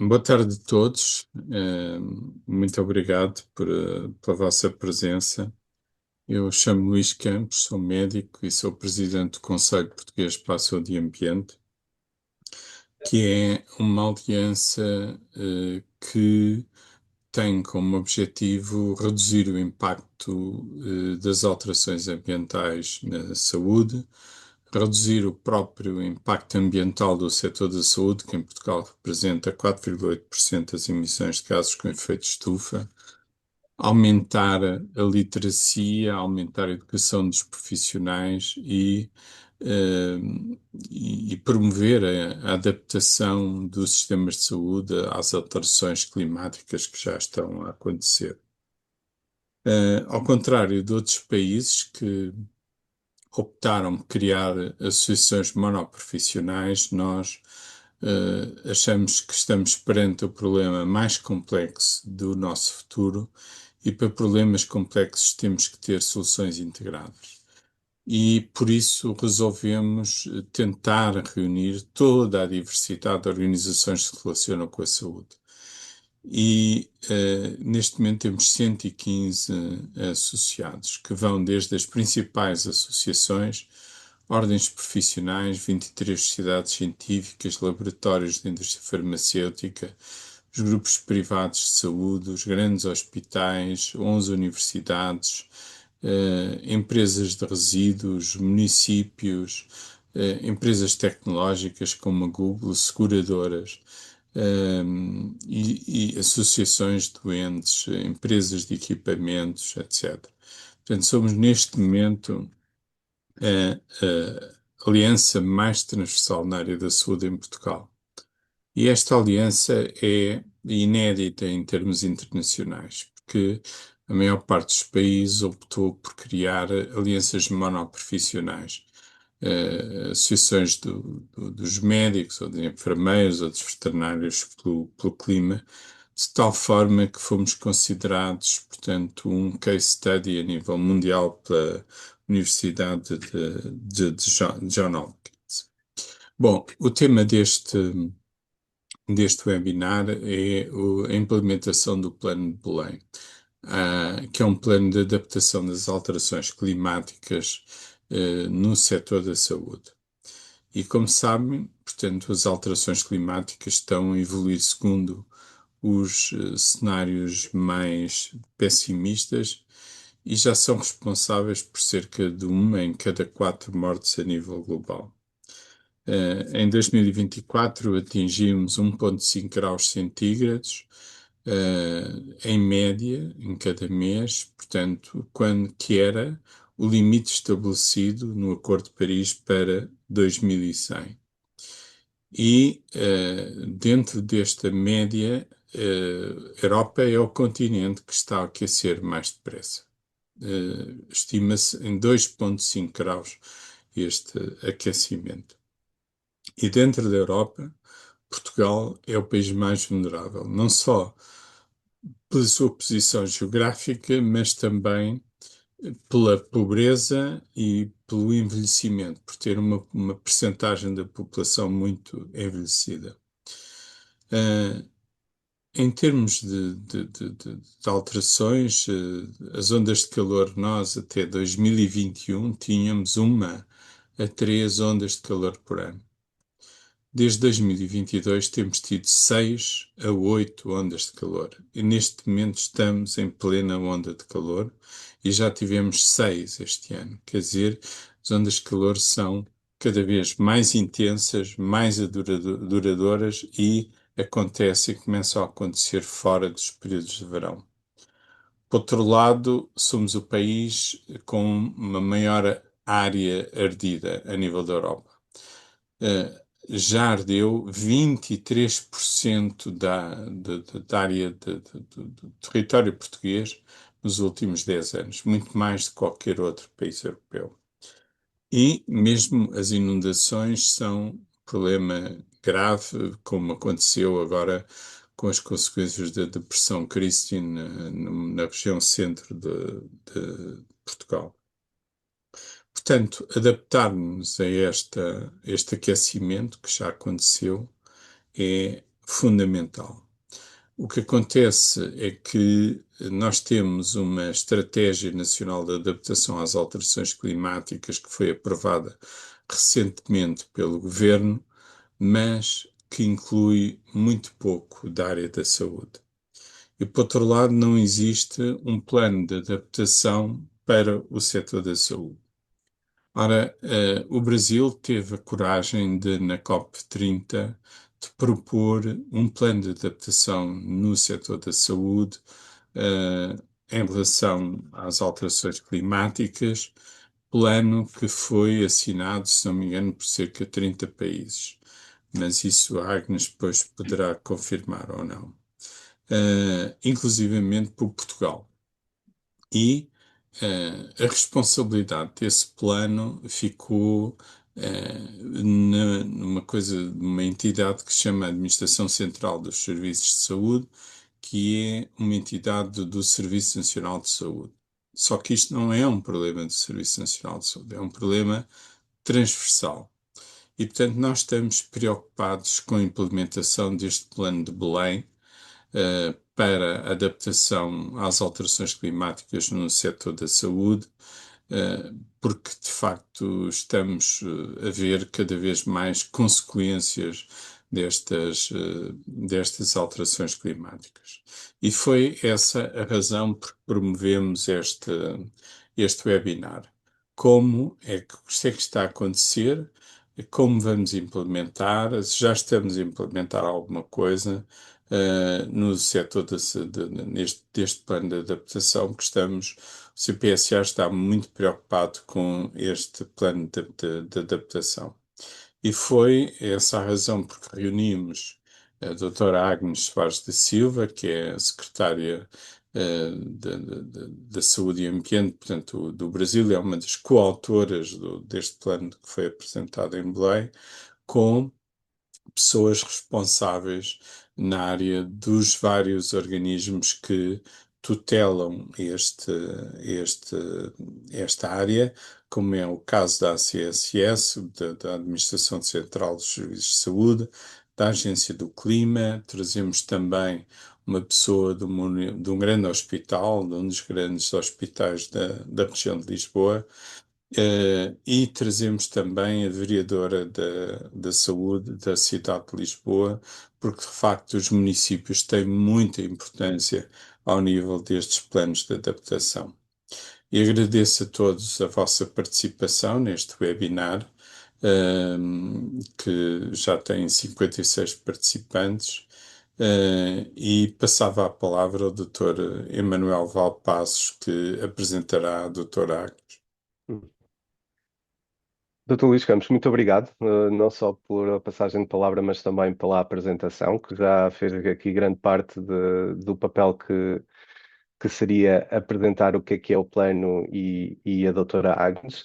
Boa tarde a todos. Muito obrigado pela vossa presença. Eu chamo Luís Campos, sou médico e sou presidente do Conselho Português para a Saúde e Ambiente, que é uma aliança que tem como objetivo reduzir o impacto das alterações ambientais na saúde, reduzir o próprio impacto ambiental do setor da saúde, que em Portugal representa 4,8% das emissões de gases com efeito de estufa, aumentar a literacia, aumentar a educação dos profissionais eh, e promover a adaptação dos sistemas de saúde às alterações climáticas que já estão a acontecer. Ao contrário de outros países que optaram por criar associações monoprofissionais, nós achamos que estamos perante o problema mais complexo do nosso futuro e para problemas complexos temos que ter soluções integradas. E por isso resolvemos tentar reunir toda a diversidade de organizações que se relacionam com a saúde. Neste momento temos 115 associados, que vão desde as principais associações, ordens profissionais, 23 sociedades científicas, laboratórios de indústria farmacêutica, os grupos privados de saúde, os grandes hospitais, 11 universidades, empresas de resíduos, municípios, empresas tecnológicas como a Google, seguradoras, e associações de doentes, empresas de equipamentos, etc. Portanto, somos neste momento a aliança mais transversal na área da saúde em Portugal. E esta aliança é inédita em termos internacionais, porque a maior parte dos países optou por criar alianças monoprofissionais, associações dos médicos, ou de enfermeiros, ou dos veterinários pelo clima, de tal forma que fomos considerados, portanto, um case study a nível mundial pela Universidade de John Hopkins. Bom, o tema deste webinar é a implementação do Plano de Belém, que é um plano de adaptação das alterações climáticas, no setor da saúde. E como sabem, portanto, as alterações climáticas estão a evoluir segundo os cenários mais pessimistas e já são responsáveis por cerca de uma em cada quatro mortes a nível global. Em 2024 atingimos 1,5 graus centígrados, em média, em cada mês, portanto, quando que era o limite estabelecido no Acordo de Paris para 2100. Dentro desta média, a Europa é o continente que está a aquecer mais depressa. Estima-se em 2,5 graus este aquecimento. E dentro da Europa, Portugal é o país mais vulnerável, não só pela sua posição geográfica, mas também pela pobreza e pelo envelhecimento, por ter uma percentagem da população muito envelhecida. Ah, Em termos de alterações, as ondas de calor, nós até 2021 tínhamos uma a três ondas de calor por ano. Desde 2022 temos tido 6 a 8 ondas de calor. E neste momento estamos em plena onda de calor e já tivemos 6 este ano. Quer dizer, as ondas de calor são cada vez mais intensas, mais duradouras e acontecem e começam a acontecer fora dos períodos de verão. Por outro lado, somos o país com uma maior área ardida a nível da Europa. Já ardeu 23% da área do território português nos últimos 10 anos, muito mais de qualquer outro país europeu. E mesmo as inundações são um problema grave, como aconteceu agora com as consequências da depressão Christine na região centro de Portugal. Portanto, adaptar-nos a este aquecimento que já aconteceu é fundamental. O que acontece é que nós temos uma Estratégia Nacional de Adaptação às Alterações Climáticas que foi aprovada recentemente pelo Governo, mas que inclui muito pouco da área da saúde. E, por outro lado, não existe um plano de adaptação para o setor da saúde. Ora, o Brasil teve a coragem de, na COP30, de propor um plano de adaptação no setor da saúde, eh, em relação às alterações climáticas, plano que foi assinado, se não me engano, por cerca de 30 países. Mas isso a Agnes depois poderá confirmar ou não. Inclusivamente por Portugal. E a responsabilidade desse plano ficou numa coisa, numa entidade que se chama Administração Central dos Serviços de Saúde, que é uma entidade do Serviço Nacional de Saúde. Só que isto não é um problema do Serviço Nacional de Saúde, é um problema transversal. E, portanto, nós estamos preocupados com a implementação deste plano de Belém, para adaptação às alterações climáticas no setor da saúde, porque de facto estamos a ver cada vez mais consequências destas alterações climáticas. E foi essa a razão por que promovemos este webinar. Como é que isto é que está a acontecer? Como vamos implementar? Se já estamos a implementar alguma coisa, no setor deste plano de adaptação que estamos, o CPSA está muito preocupado com este plano de adaptação. E foi essa a razão porque reunimos a doutora Agnes Soares da Silva, que é a secretária da Saúde e Ambiente, portanto, do Brasil, é uma das coautoras deste plano que foi apresentado em Belém, com pessoas responsáveis na área dos vários organismos que tutelam este, esta área, como é o caso da ACSS, da Administração Central dos Serviços de Saúde, da Agência do Clima. Trazemos também uma pessoa de um grande hospital, de um dos grandes hospitais da região de Lisboa, e trazemos também a vereadora da Saúde da cidade de Lisboa, porque de facto os municípios têm muita importância ao nível destes planos de adaptação. E agradeço a todos a vossa participação neste webinar, que já tem 56 participantes, e passava a palavra ao Dr. Emanuel Valpassos, que apresentará a doutora Agnes. Doutor Luís Campos, muito obrigado, não só por passagem de palavra, mas também pela apresentação, que já fez aqui grande parte do papel que seria apresentar o que é o plano e a doutora Agnes.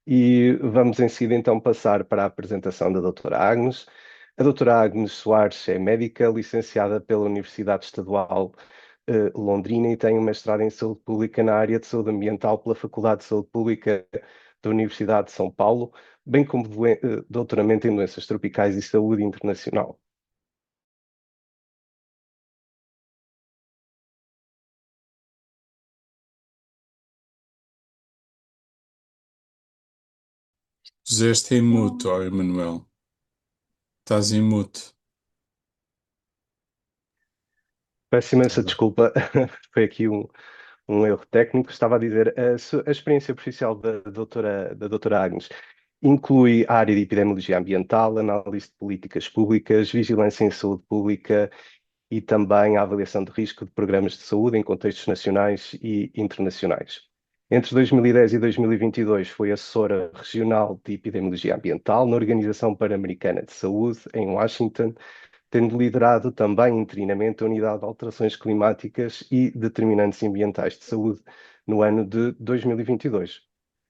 E vamos em seguida então passar para a apresentação da doutora Agnes. A doutora Agnes Soares é médica, licenciada pela Universidade Estadual Londrina e tem um mestrado em Saúde Pública na área de Saúde Ambiental pela Faculdade de Saúde Pública da Universidade de São Paulo, bem como doutoramento em Doenças Tropicais e Saúde Internacional. Puseste em mute, ó Emanuel. Estás em mute. Peço imensa desculpa, foi aqui um erro técnico. Estava a dizer, a experiência profissional da doutora Agnes inclui a área de epidemiologia ambiental, análise de políticas públicas, vigilância em saúde pública e também a avaliação de risco de programas de saúde em contextos nacionais e internacionais. Entre 2010 e 2022 foi assessora regional de epidemiologia ambiental na Organização Pan-Americana de Saúde, em Washington, tendo liderado também interinamente a Unidade de Alterações Climáticas e Determinantes Ambientais de Saúde no ano de 2022.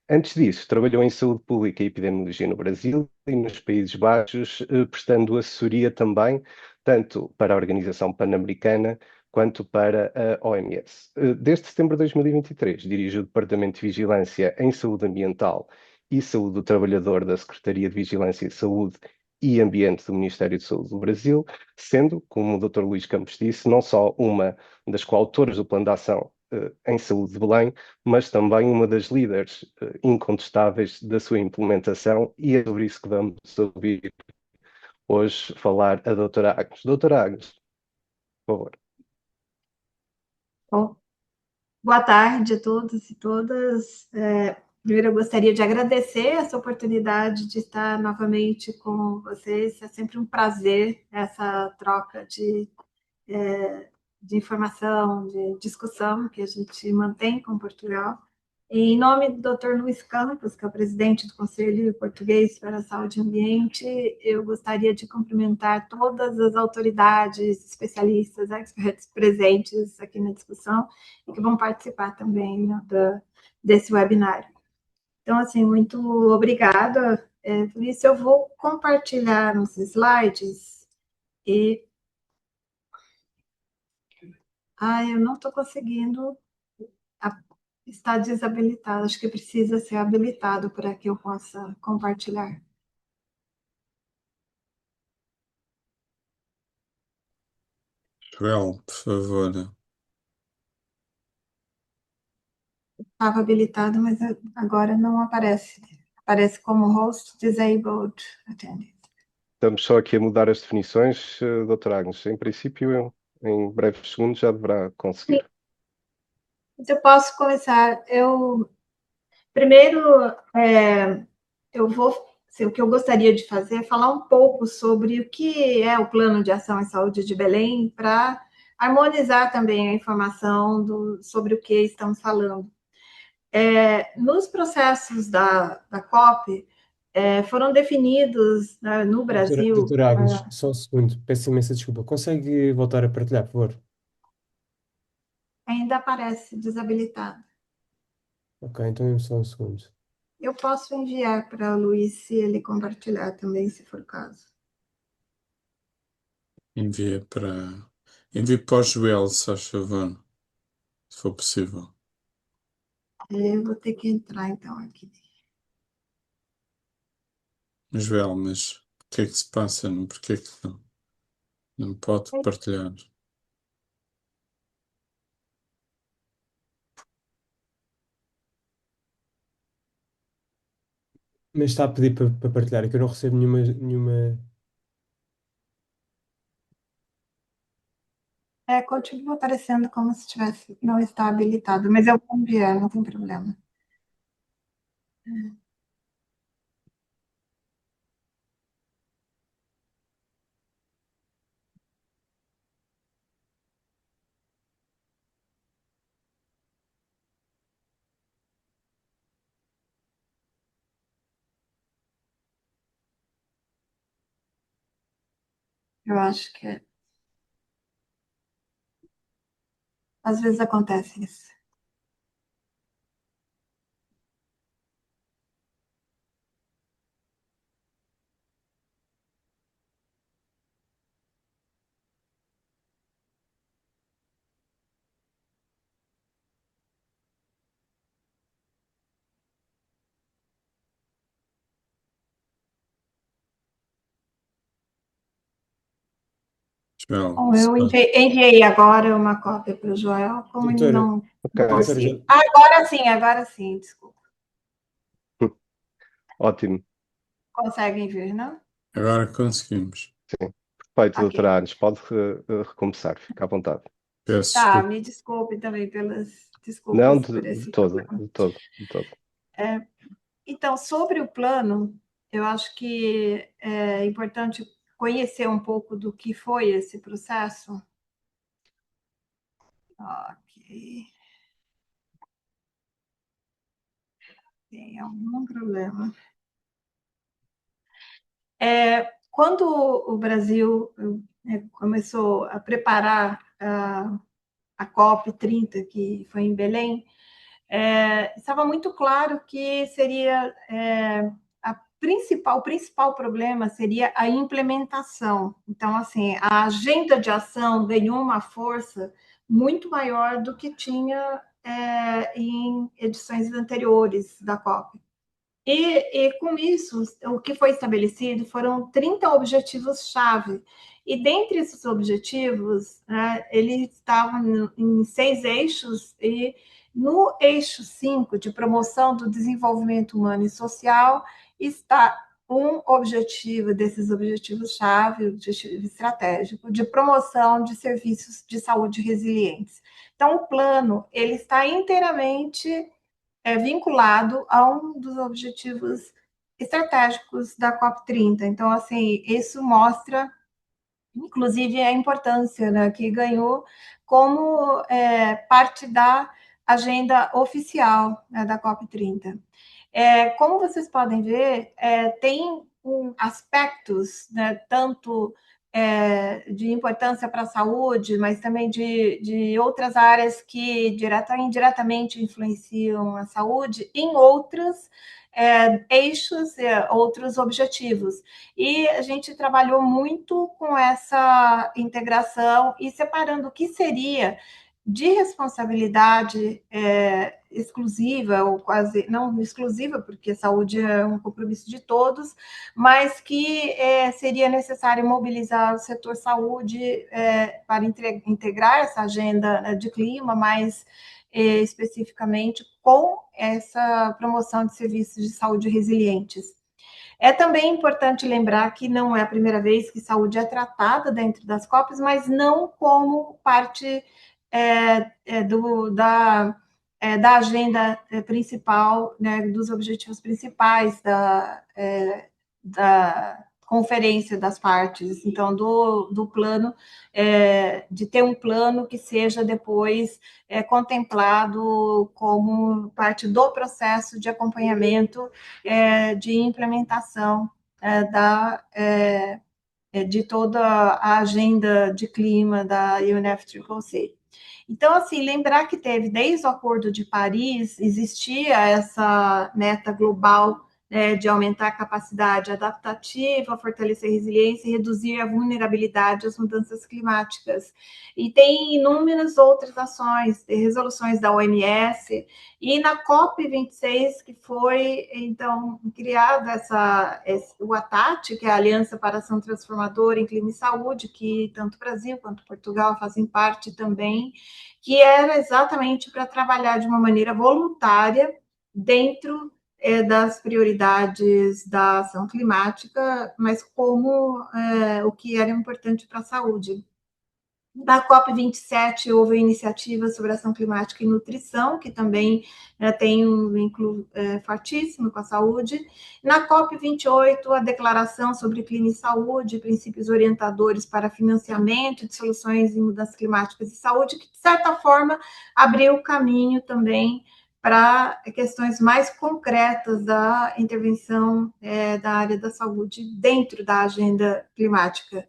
Antes disso, trabalhou em saúde pública e epidemiologia no Brasil e nos Países Baixos, prestando assessoria também, tanto para a Organização Pan-Americana quanto para a OMS. Desde setembro de 2023, dirige o Departamento de Vigilância em Saúde Ambiental e Saúde do Trabalhador da Secretaria de Vigilância e Saúde e Ambiente do Ministério de Saúde do Brasil, sendo, como o Dr. Luís Campos disse, não só uma das coautoras do Plano de Ação em Saúde de Belém, mas também uma das líderes incontestáveis da sua implementação, e é sobre isso que vamos ouvir hoje falar a doutora Agnes. Doutora Agnes, por favor. Bom, boa tarde a todos e todas. Primeiro, eu gostaria de agradecer essa oportunidade de estar novamente com vocês. É sempre um prazer essa troca de informação, de discussão que a gente mantém com Portugal. Em nome do Dr. Luiz Campos, que é o presidente do Conselho Português para a Saúde e Ambiente, eu gostaria de cumprimentar todas as autoridades, especialistas, experts presentes aqui na discussão e que vão participar também, né, desse webinário. Então, assim, muito obrigada. Por isso, eu vou compartilhar nos slides e... eu não estou conseguindo... Está desabilitado, acho que precisa ser habilitado para que eu possa compartilhar. Joel, por favor. Estava habilitado, mas agora não aparece. Aparece como host disabled attendee. Estamos só aqui a mudar as definições, doutora Agnes. Em princípio, em breves segundos já deverá conseguir. Mas eu posso começar. Primeiro, eu vou... o que eu gostaria de fazer é falar um pouco sobre o que é o Plano de Ação em Saúde de Belém, para harmonizar também a informação sobre o que estamos falando. Nos processos da COP, foram definidos, né, no Brasil... Doutora Agnes, só um segundo, peço imensa desculpa. Consegue voltar a partilhar, por favor? Ainda aparece desabilitado. Ok, então só um segundo. Eu posso enviar para o Luiz, se ele compartilhar também, se for o caso. Envia para o Joel, se faz favor, se for possível. Eu vou ter que entrar, então, aqui. Joel, mas o que é que se passa? Porquê que não pode partilhar? Mas está a pedir para partilhar, é que eu não recebo nenhuma... Continua aparecendo como se tivesse, não está habilitado, mas eu vou enviar, não tem problema. Eu acho que às vezes acontece isso. Joel, Bom, eu enviei agora uma cópia para o Joel, como ele Doutora, não Ok, consigo. Agora sim, desculpa. ótimo. Conseguem ver, não? agora conseguimos. Sim. Perfeito, Ok. doutora Agnes. Pode recomeçar, fica à vontade. Peço Tá, desculpa. me desculpe também pelas Não, desculpas por de esse todo, problema. de todo, de todo. Então, sobre o plano, eu acho que é importante conhecer um pouco do que foi esse processo. Ok. Tem algum problema. Quando o Brasil começou a preparar a COP30, que foi em Belém, estava muito claro que seria o principal problema seria a implementação. Então, assim, a agenda de ação ganhou uma força muito maior do que tinha em edições anteriores da COP. E com isso, o que foi estabelecido foram 30 objetivos-chave. E dentre esses objetivos, né, eles estavam em 6 eixos, e no eixo 5, de promoção do desenvolvimento humano e social, está um objetivo desses objetivos-chave, objetivo estratégico, de promoção de serviços de saúde resilientes. Então, o plano ele está inteiramente vinculado a um dos objetivos estratégicos da COP30. Então, assim, isso mostra, inclusive, a importância, né, que ganhou como parte da agenda oficial, né, da COP30. Como vocês podem ver, tem aspectos, né, tanto de importância para a saúde, mas também de outras áreas que direta e indiretamente influenciam a saúde, em outros eixos, outros objetivos. E a gente trabalhou muito com essa integração e separando o que seria de responsabilidade exclusiva, ou quase não exclusiva, porque saúde é um compromisso de todos, mas que seria necessário mobilizar o setor saúde para integrar essa agenda, né, de clima, mais especificamente com essa promoção de serviços de saúde resilientes. É também importante lembrar que não é a primeira vez que saúde é tratada dentro das COPs, mas não como parte da agenda principal, né, dos objetivos principais da conferência das partes, então, do plano, de ter um plano que seja depois contemplado como parte do processo de acompanhamento de implementação de toda a agenda de clima da UNFCCC. Então, assim, lembrar que teve, desde o Acordo de Paris, existia essa meta global de aumentar a capacidade adaptativa, fortalecer a resiliência e reduzir a vulnerabilidade às mudanças climáticas. E tem inúmeras outras ações, resoluções da OMS, e na COP26, que foi, então, criada o ATAT, que é a Aliança para Ação Transformadora em Clima e Saúde, que tanto o Brasil quanto Portugal fazem parte também, que era exatamente para trabalhar de uma maneira voluntária dentro das prioridades da ação climática, mas como o que era importante para a saúde. Na COP27 houve iniciativa sobre ação climática e nutrição, que também tem um vínculo fortíssimo com a saúde. Na COP28, a declaração sobre clima e saúde, princípios orientadores para financiamento de soluções em mudanças climáticas e saúde, que, de certa forma, abriu o caminho também para questões mais concretas da intervenção da área da saúde dentro da agenda climática.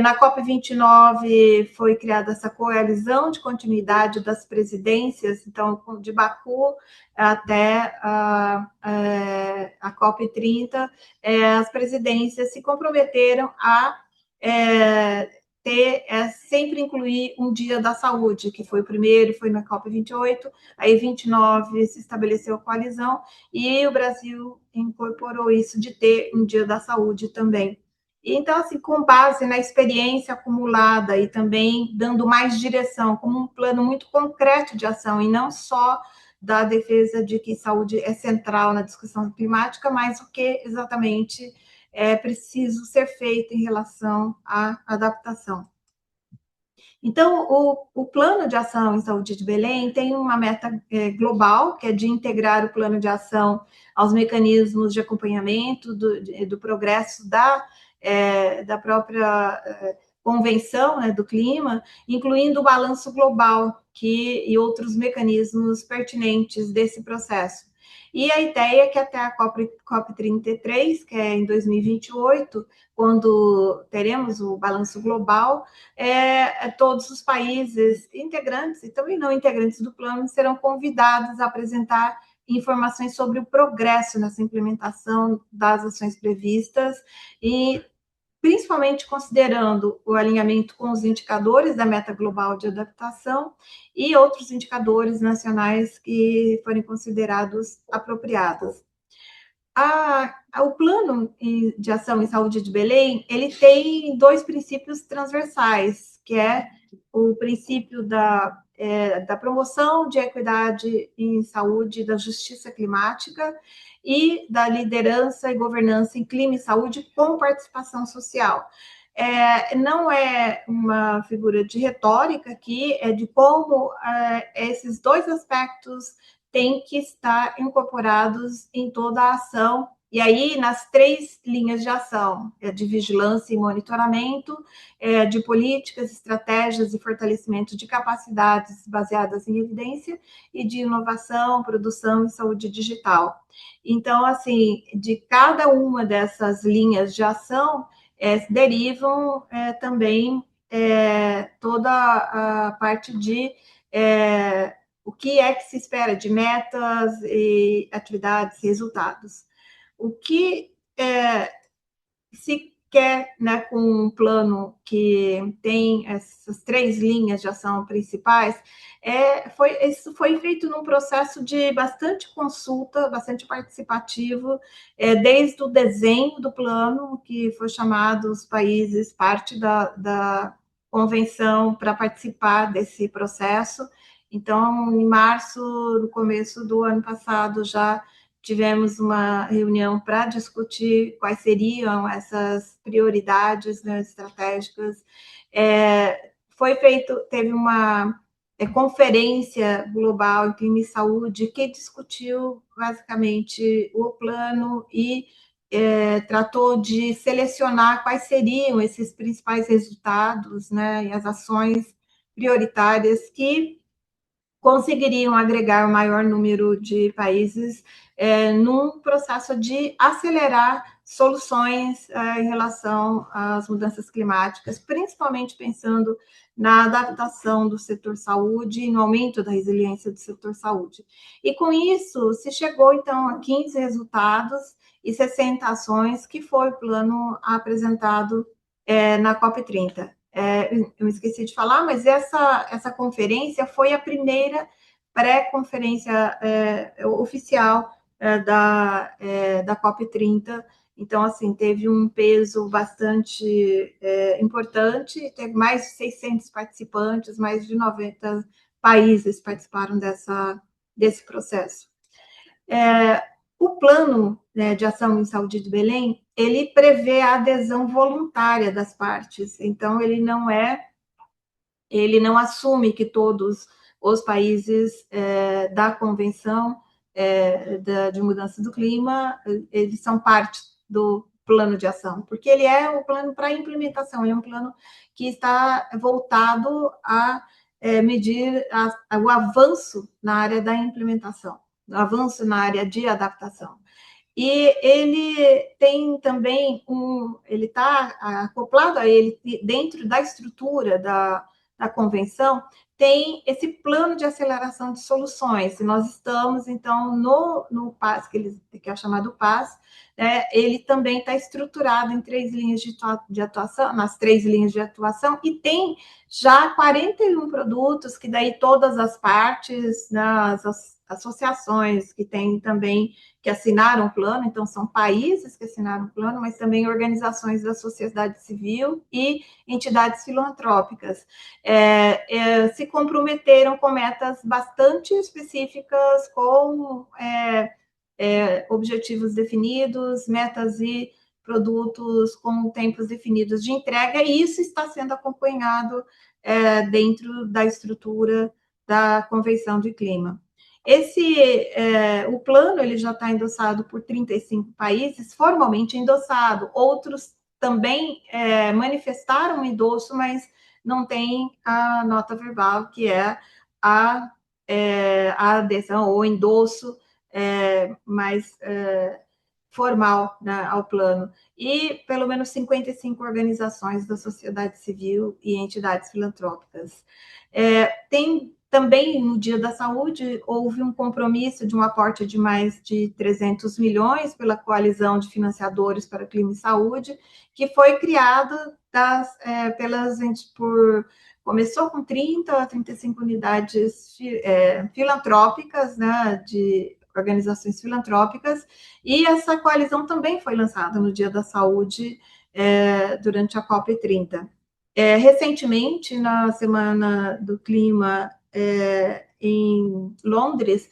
Na COP29 foi criada essa coalizão de continuidade das presidências, então, de Baku até a COP30, as presidências se comprometeram a sempre incluir um dia da saúde, que foi o primeiro, foi na COP28, aí 29 se estabeleceu a coalizão, e o Brasil incorporou isso de ter um dia da saúde também. Então, assim, com base na experiência acumulada e também dando mais direção, como um plano muito concreto de ação, e não só da defesa de que saúde é central na discussão climática, mas o que exatamente é preciso ser feito em relação à adaptação. Então, o Plano de Ação em Saúde de Belém tem uma meta global, que é de integrar o plano de ação aos mecanismos de acompanhamento do progresso da própria Convenção, né, do Clima, incluindo o balanço global e outros mecanismos pertinentes desse processo. E a ideia é que até a COP33, que é em 2028, quando teremos o balanço global, todos os países integrantes e também não integrantes do plano serão convidados a apresentar informações sobre o progresso nessa implementação das ações previstas, e principalmente considerando o alinhamento com os indicadores da meta global de adaptação e outros indicadores nacionais que forem considerados apropriados. O plano de ação em saúde de Belém, ele tem dois princípios transversais, que é o princípio da promoção de equidade em saúde, da justiça climática e da liderança e governança em clima e saúde com participação social. Não é uma figura de retórica aqui, é de como esses dois aspectos têm que estar incorporados em toda a ação. E aí, nas três linhas de ação, de vigilância e monitoramento, de políticas, estratégias e fortalecimento de capacidades baseadas em evidência e de inovação, produção e saúde digital. Então, assim, de cada uma dessas linhas de ação, derivam também toda a parte de o que é que se espera de metas e atividades, resultados. O que se quer, né, com um plano que tem essas três linhas de ação principais, isso foi feito num processo de bastante consulta, bastante participativo, desde o desenho do plano, que foi chamado os países parte da convenção para participar desse processo. Então, em março, no começo do ano passado, já tivemos uma reunião para discutir quais seriam essas prioridades, né, estratégicas. Teve uma conferência global em clima e saúde que discutiu basicamente o plano e tratou de selecionar quais seriam esses principais resultados, né, e as ações prioritárias que conseguiriam agregar o maior número de países num processo de acelerar soluções em relação às mudanças climáticas, principalmente pensando na adaptação do setor saúde e no aumento da resiliência do setor saúde. E com isso, se chegou, então, a 15 resultados e 60 ações, que foi o plano apresentado na COP30. Eu esqueci de falar, mas essa conferência foi a primeira pré-conferência oficial da COP30. Então, assim, teve um peso bastante importante, teve mais de 600 participantes, mais de 90 países participaram desse processo. O plano, né, de ação em saúde de Belém, ele prevê a adesão voluntária das partes. Então, ele não assume que todos os países da Convenção de Mudança do Clima, eles são parte do plano de ação, porque ele é um plano para implementação, ele é um plano que está voltado a medir o avanço na área da implementação, o avanço na área de adaptação. E ele tem também ele está acoplado a ele, dentro da estrutura da convenção, tem esse plano de aceleração de soluções. E nós estamos, então, no PAS, que é chamado PAS, ele também está estruturado em três linhas de atuação, nas três linhas de atuação, e tem já 41 produtos que daí todas as partes, nas associações que tem também, que assinaram o plano, então são países que assinaram o plano, mas também organizações da sociedade civil e entidades filantrópicas, se comprometeram com metas bastante específicas, com objetivos definidos, metas e produtos com tempos definidos de entrega, e isso está sendo acompanhado dentro da estrutura da Convenção do Clima. O plano ele já está endossado por 35 países, formalmente endossado. Outros também manifestaram o endosso, mas não tem a nota verbal, que é a adesão ou endosso mais formal, né, ao plano. E pelo menos 55 organizações da sociedade civil e entidades filantrópicas. Tem também, no Dia da Saúde, houve um compromisso de um aporte de mais de 300 milhões pela Coalizão de Financiadores para Clima e Saúde, que foi criado começou com 30 a 35 unidades filantrópicas, né, de organizações filantrópicas, e essa coalizão também foi lançada no Dia da Saúde, durante a COP30. Recentemente, na Semana do Clima, em Londres,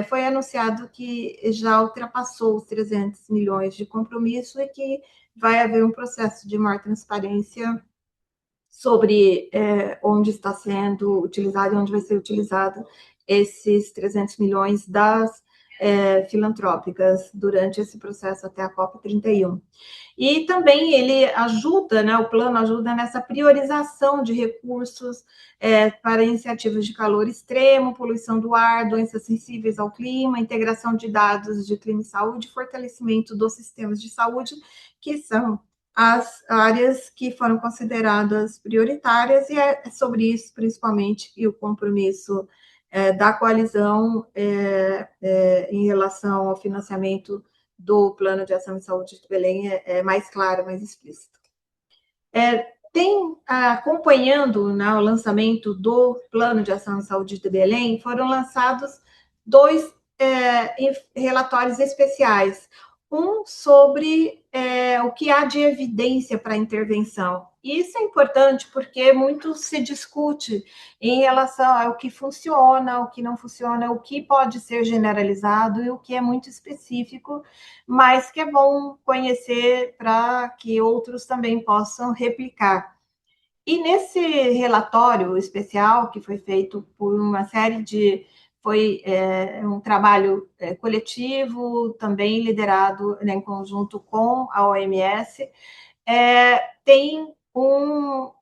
foi anunciado que já ultrapassou os 300 milhões de compromisso e que vai haver um processo de maior transparência sobre onde está sendo utilizado e onde vai ser utilizado esses 300 milhões das filantrópicas durante esse processo até a COP31. E também ele ajuda, né, o plano ajuda nessa priorização de recursos para iniciativas de calor extremo, poluição do ar, doenças sensíveis ao clima, integração de dados de clima e saúde, fortalecimento dos sistemas de saúde, que são as áreas que foram consideradas prioritárias, e é sobre isso, principalmente, e o compromisso da coalizão em relação ao financiamento do Plano de Ação em Saúde de Belém é mais claro, mais explícito. Acompanhando, né, o lançamento do Plano de Ação em Saúde de Belém, foram lançados 2 relatórios especiais. Um sobre o que há de evidência para a intervenção. E isso é importante porque muito se discute em relação ao que funciona, o que não funciona, o que pode ser generalizado e o que é muito específico, mas que é bom conhecer para que outros também possam replicar. E nesse relatório especial, que foi feito por uma série de... Foi um trabalho coletivo, também liderado, né, em conjunto com a OMS, tem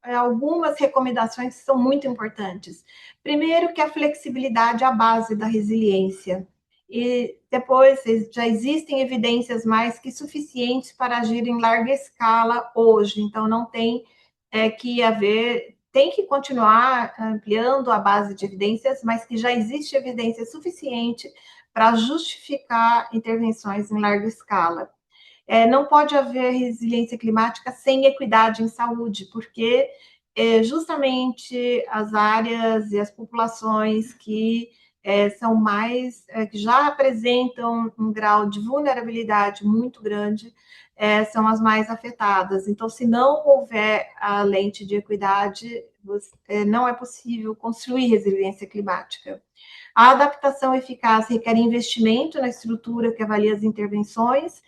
algumas recomendações que são muito importantes. Primeiro, que a flexibilidade é a base da resiliência. E depois, já existem evidências mais que suficientes para agir em larga escala hoje, então não tem que haver, tem que continuar ampliando a base de evidências, mas que já existe evidência suficiente para justificar intervenções em larga escala. Não pode haver resiliência climática sem equidade em saúde, porque justamente as áreas e as populações que são mais, que já apresentam um grau de vulnerabilidade muito grande, são as mais afetadas. Então, se não houver a lente de equidade, não é possível construir resiliência climática. A adaptação eficaz requer investimento na estrutura que avalia as intervenções.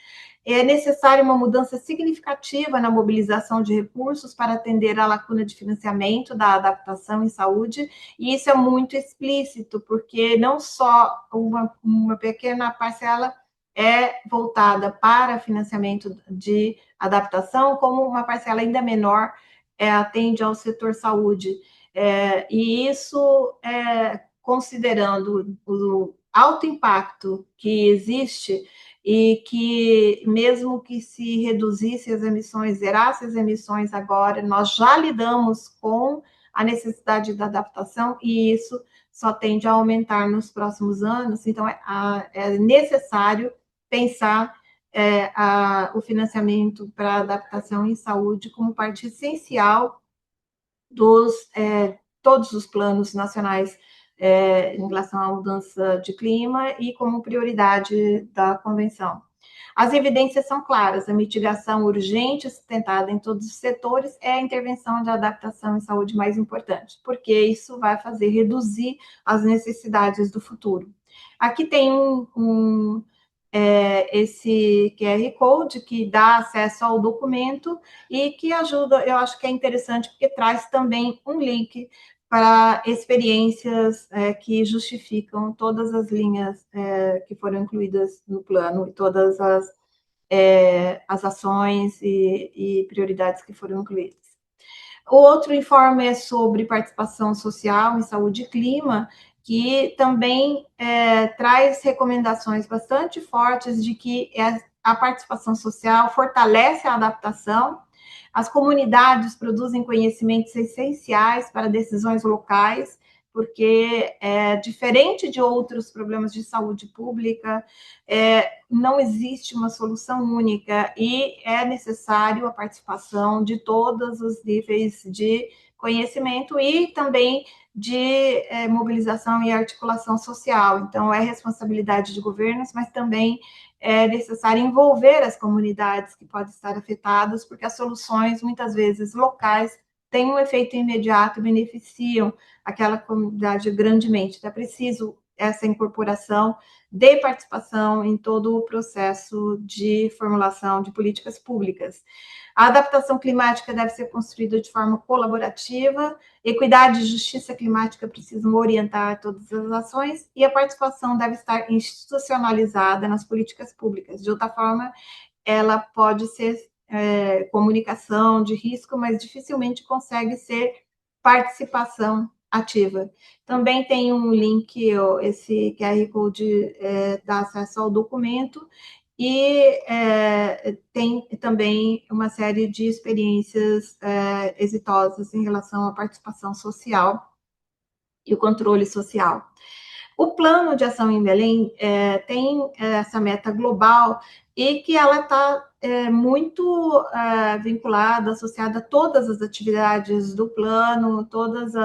É necessária uma mudança significativa na mobilização de recursos para atender à lacuna de financiamento da adaptação em saúde, e isso é muito explícito, porque não só uma pequena parcela é voltada para financiamento de adaptação, como uma parcela ainda menor atende ao setor saúde. E isso, considerando o alto impacto que existe, e que mesmo que se reduzisse as emissões, zerasse as emissões agora, nós já lidamos com a necessidade da adaptação, e isso só tende a aumentar nos próximos anos. Então, é necessário pensar o financiamento para adaptação em saúde como parte essencial dos todos os planos nacionais em relação à mudança de clima e como prioridade da convenção. As evidências são claras, a mitigação urgente sustentada em todos os setores é a intervenção de adaptação em saúde mais importante, porque isso vai fazer reduzir as necessidades do futuro. Aqui tem esse QR Code que dá acesso ao documento e que ajuda, eu acho que é interessante, porque traz também um link para experiências que justificam todas as linhas que foram incluídas no plano e todas as ações e prioridades que foram incluídas. O outro informe é sobre participação social em saúde e clima, que também traz recomendações bastante fortes de que a participação social fortalece a adaptação, as comunidades produzem conhecimentos essenciais para decisões locais, porque, diferente de outros problemas de saúde pública, não existe uma solução única e é necessário a participação de todos os níveis de conhecimento e também de mobilização e articulação social. Então, é responsabilidade de governos, mas também é necessário envolver as comunidades que podem estar afetadas, porque as soluções, muitas vezes locais, têm um efeito imediato e beneficiam aquela comunidade grandemente. Então, é preciso essa incorporação de participação em todo o processo de formulação de políticas públicas. A adaptação climática deve ser construída de forma colaborativa, equidade e justiça climática precisam orientar todas as ações e a participação deve estar institucionalizada nas políticas públicas. De outra forma, ela pode ser comunicação de risco, mas dificilmente consegue ser participação ativa. Também tem um link, esse QR Code dá acesso ao documento, e tem também uma série de experiências exitosas em relação à participação social e o controle social. O plano de ação em Belém tem essa meta global e que ela está muito vinculada, associada a todas as atividades do plano, todas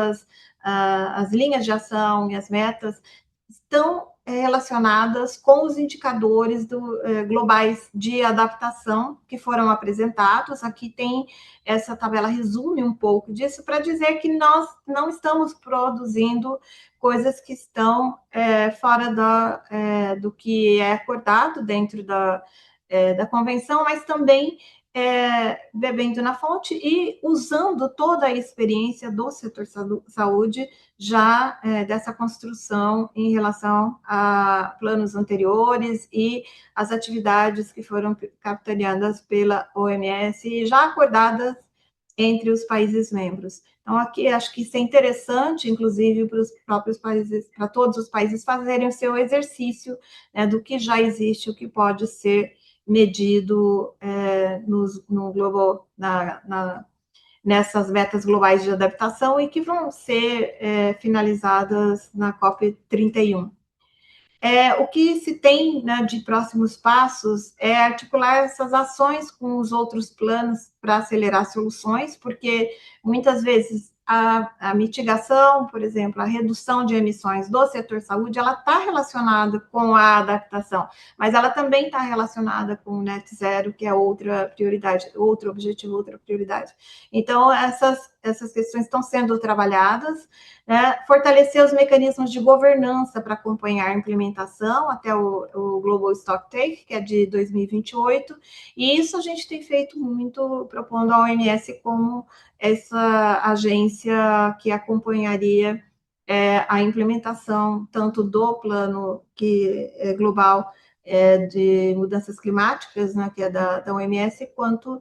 as linhas de ação e as metas estão relacionadas com os indicadores globais de adaptação que foram apresentados. Aqui tem essa tabela, resume um pouco disso, para dizer que nós não estamos produzindo coisas que estão fora do que é acordado dentro da convenção, mas também bebendo na fonte e usando toda a experiência do setor saúde já dessa construção em relação a planos anteriores e as atividades que foram capitaneadas pela OMS e já acordadas entre os países membros. Então, aqui acho que isso é interessante, inclusive, para os próprios países, para todos os países fazerem o seu exercício do que já existe, o que pode ser medido no global, nessas metas globais de adaptação e que vão ser finalizadas na COP31. O que se tem de próximos passos é articular essas ações com os outros planos para acelerar soluções, porque muitas vezes a mitigação, por exemplo, a redução de emissões do setor saúde, ela está relacionada com a adaptação, mas ela também está relacionada com o net zero, que é outra prioridade, outro objetivo, outra prioridade. Então, essas questões estão sendo trabalhadas, fortalecer os mecanismos de governança para acompanhar a implementação até o Global Stocktake, que é de 2028, e isso a gente tem feito muito, propondo a OMS como essa agência que acompanharia a implementação tanto do plano que é global de mudanças climáticas, que é da OMS, quanto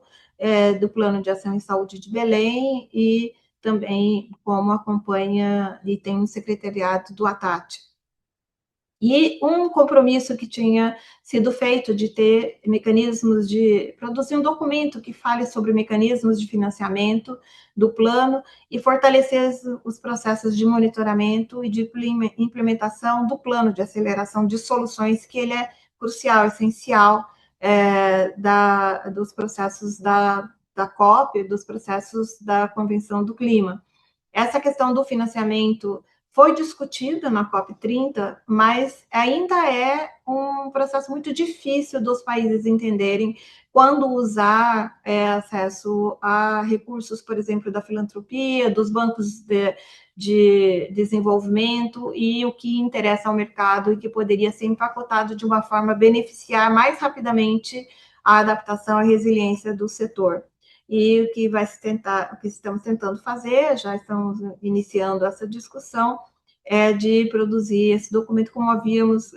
do plano de ação em saúde de Belém e também como acompanha e tem um secretariado do ATAT. E um compromisso que tinha sido feito de ter mecanismos de produzir um documento que fale sobre mecanismos de financiamento do plano e fortalecer os processos de monitoramento e de implementação do plano de aceleração de soluções, que ele é crucial, essencial dos processos da COP, dos processos da Convenção do Clima. Essa questão do financiamento foi discutida na COP30, mas ainda é um processo muito difícil dos países entenderem quando usar acesso a recursos, por exemplo, da filantropia, dos bancos de desenvolvimento e o que interessa ao mercado e que poderia ser empacotado de uma forma a beneficiar mais rapidamente a adaptação e resiliência do setor. E o que estamos tentando fazer, já estamos iniciando essa discussão, é de produzir esse documento como havíamos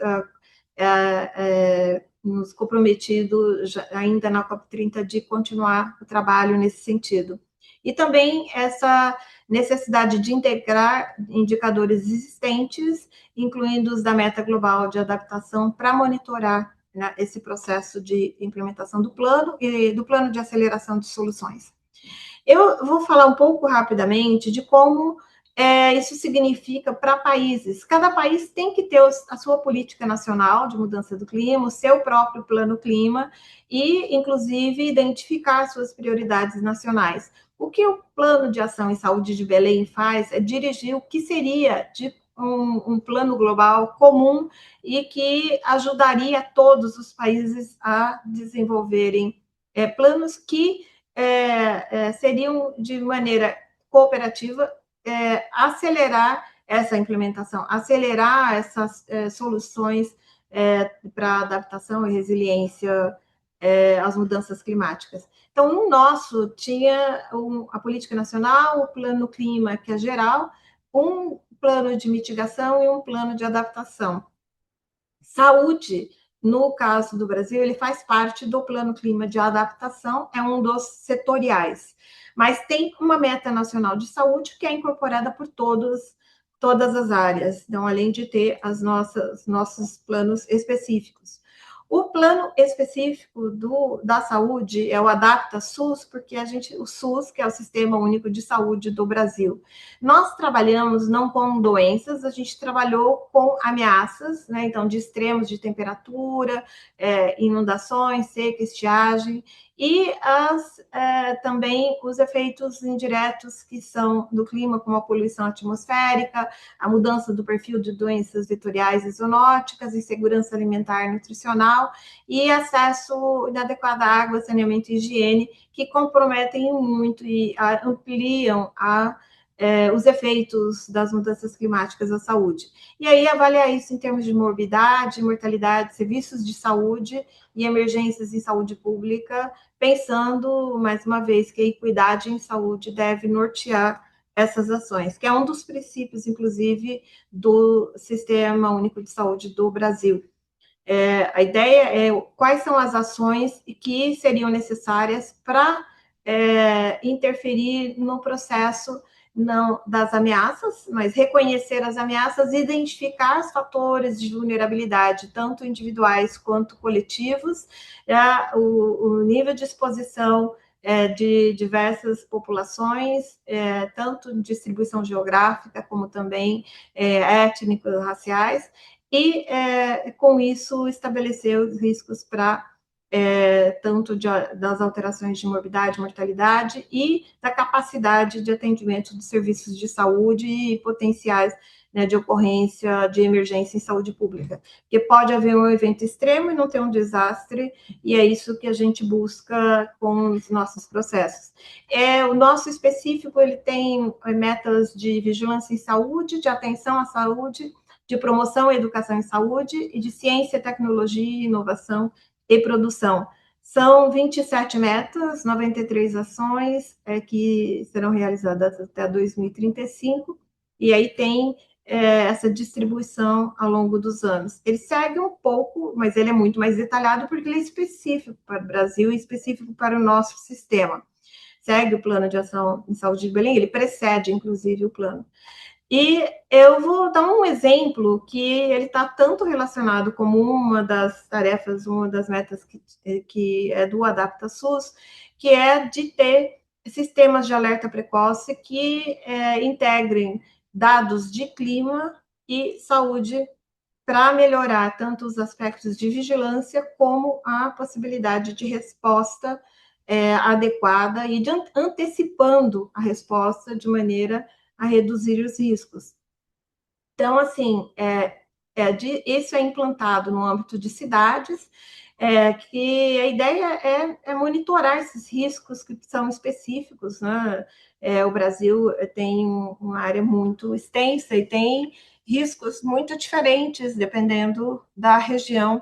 nos comprometido ainda na COP30 de continuar o trabalho nesse sentido. E também essa necessidade de integrar indicadores existentes, incluindo os da meta global de adaptação, para monitorar esse processo de implementação do plano e do plano de aceleração de soluções. Eu vou falar um pouco rapidamente de como isso significa para países. Cada país tem que ter a sua política nacional de mudança do clima, o seu próprio plano clima e, inclusive, identificar suas prioridades nacionais. O que o Plano de Ação em Saúde de Belém faz é dirigir o que seria de um plano global comum e que ajudaria todos os países a desenvolverem planos que seriam de maneira cooperativa acelerar essa implementação, acelerar essas soluções para adaptação e resiliência às mudanças climáticas. Então, no nosso, tinha a política nacional, o plano clima, que é geral, um plano de mitigação e um plano de adaptação. Saúde, no caso do Brasil, ele faz parte do plano clima de adaptação, é um dos setoriais, mas tem uma meta nacional de saúde que é incorporada por todas as áreas, então, além de ter nossos planos específicos. O plano específico da saúde é o Adapta SUS, porque o SUS, que é o Sistema Único de Saúde do Brasil. Nós trabalhamos não com doenças, a gente trabalhou com ameaças, né? Então, de extremos de temperatura, inundações, seca, estiagem, e também os efeitos indiretos que são do clima, como a poluição atmosférica, a mudança do perfil de doenças vetoriais e zoonóticas, insegurança alimentar e nutricional, e acesso inadequado à água, saneamento e higiene, que comprometem muito e ampliam os efeitos das mudanças climáticas à saúde. E aí avaliar isso em termos de morbidade, mortalidade, serviços de saúde e emergências em saúde pública, pensando, mais uma vez, que a equidade em saúde deve nortear essas ações, que é um dos princípios, inclusive, do Sistema Único de Saúde do Brasil. A ideia é quais são as ações que seriam necessárias para interferir no processo não das ameaças, mas reconhecer as ameaças, identificar os fatores de vulnerabilidade, tanto individuais quanto coletivos, o nível de exposição de diversas populações, tanto distribuição geográfica como também étnicos, raciais, e com isso estabelecer os riscos para tanto das alterações de morbidade, mortalidade e da capacidade de atendimento dos serviços de saúde e potenciais, né, de ocorrência de emergência em saúde pública. Porque pode haver um evento extremo e não ter um desastre, e é isso que a gente busca com os nossos processos. O nosso específico, ele tem metas de vigilância em saúde, de atenção à saúde, de promoção e educação em saúde e de ciência, tecnologia, inovação e produção. São 27 metas, 93 ações que serão realizadas até 2035, e aí tem essa distribuição ao longo dos anos. Ele segue um pouco, mas ele é muito mais detalhado porque ele é específico para o Brasil e específico para o nosso sistema. Segue o Plano de Ação em Saúde de Belém, ele precede, inclusive, o plano. E eu vou dar um exemplo que ele está tanto relacionado como uma das tarefas, uma das metas que é do Adapta SUS, que é de ter sistemas de alerta precoce que integrem dados de clima e saúde para melhorar tanto os aspectos de vigilância como a possibilidade de resposta adequada e de antecipando a resposta de maneira a reduzir os riscos. Então, assim, isso é implantado no âmbito de cidades, que a ideia é monitorar esses riscos que são específicos, né? O Brasil tem uma área muito extensa e tem riscos muito diferentes, dependendo da região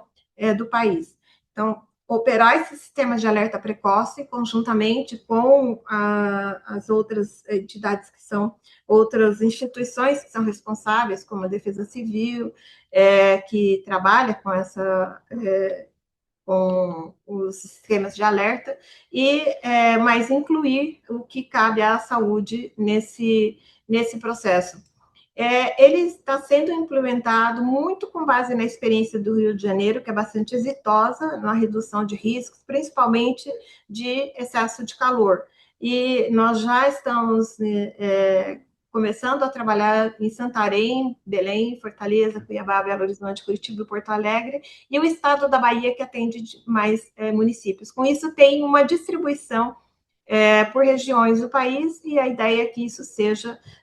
do país. Então, operar esses sistemas de alerta precoce conjuntamente com as outras entidades que são outras instituições que são responsáveis, como a Defesa Civil, que trabalha com os sistemas de alerta, mas incluir o que cabe à saúde nesse processo. Ele está sendo implementado muito com base na experiência do Rio de Janeiro, que é bastante exitosa na redução de riscos, principalmente de excesso de calor. E nós já estamos começando a trabalhar em Santarém, Belém, Fortaleza, Cuiabá, Belo Horizonte, Curitiba e Porto Alegre, e o estado da Bahia, que atende mais municípios. Com isso, tem uma distribuição por regiões do país, e a ideia é que isso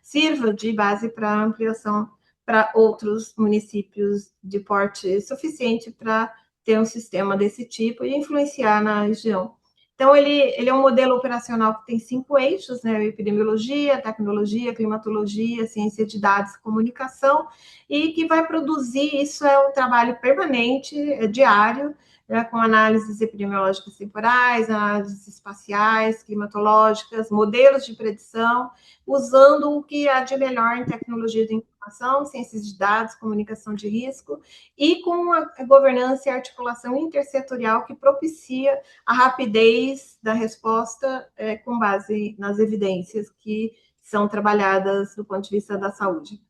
sirva de base para ampliação para outros municípios de porte suficiente para ter um sistema desse tipo e influenciar na região. Então, ele é um modelo operacional que tem 5 eixos, né? Epidemiologia, tecnologia, climatologia, ciência de dados, comunicação, e que vai produzir, isso é um trabalho permanente, diário, né, com análises epidemiológicas temporais, análises espaciais, climatológicas, modelos de predição, usando o que há de melhor em tecnologia de informação, ciências de dados, comunicação de risco, e com a governança e articulação intersetorial que propicia a rapidez da resposta com base nas evidências que são trabalhadas do ponto de vista da saúde.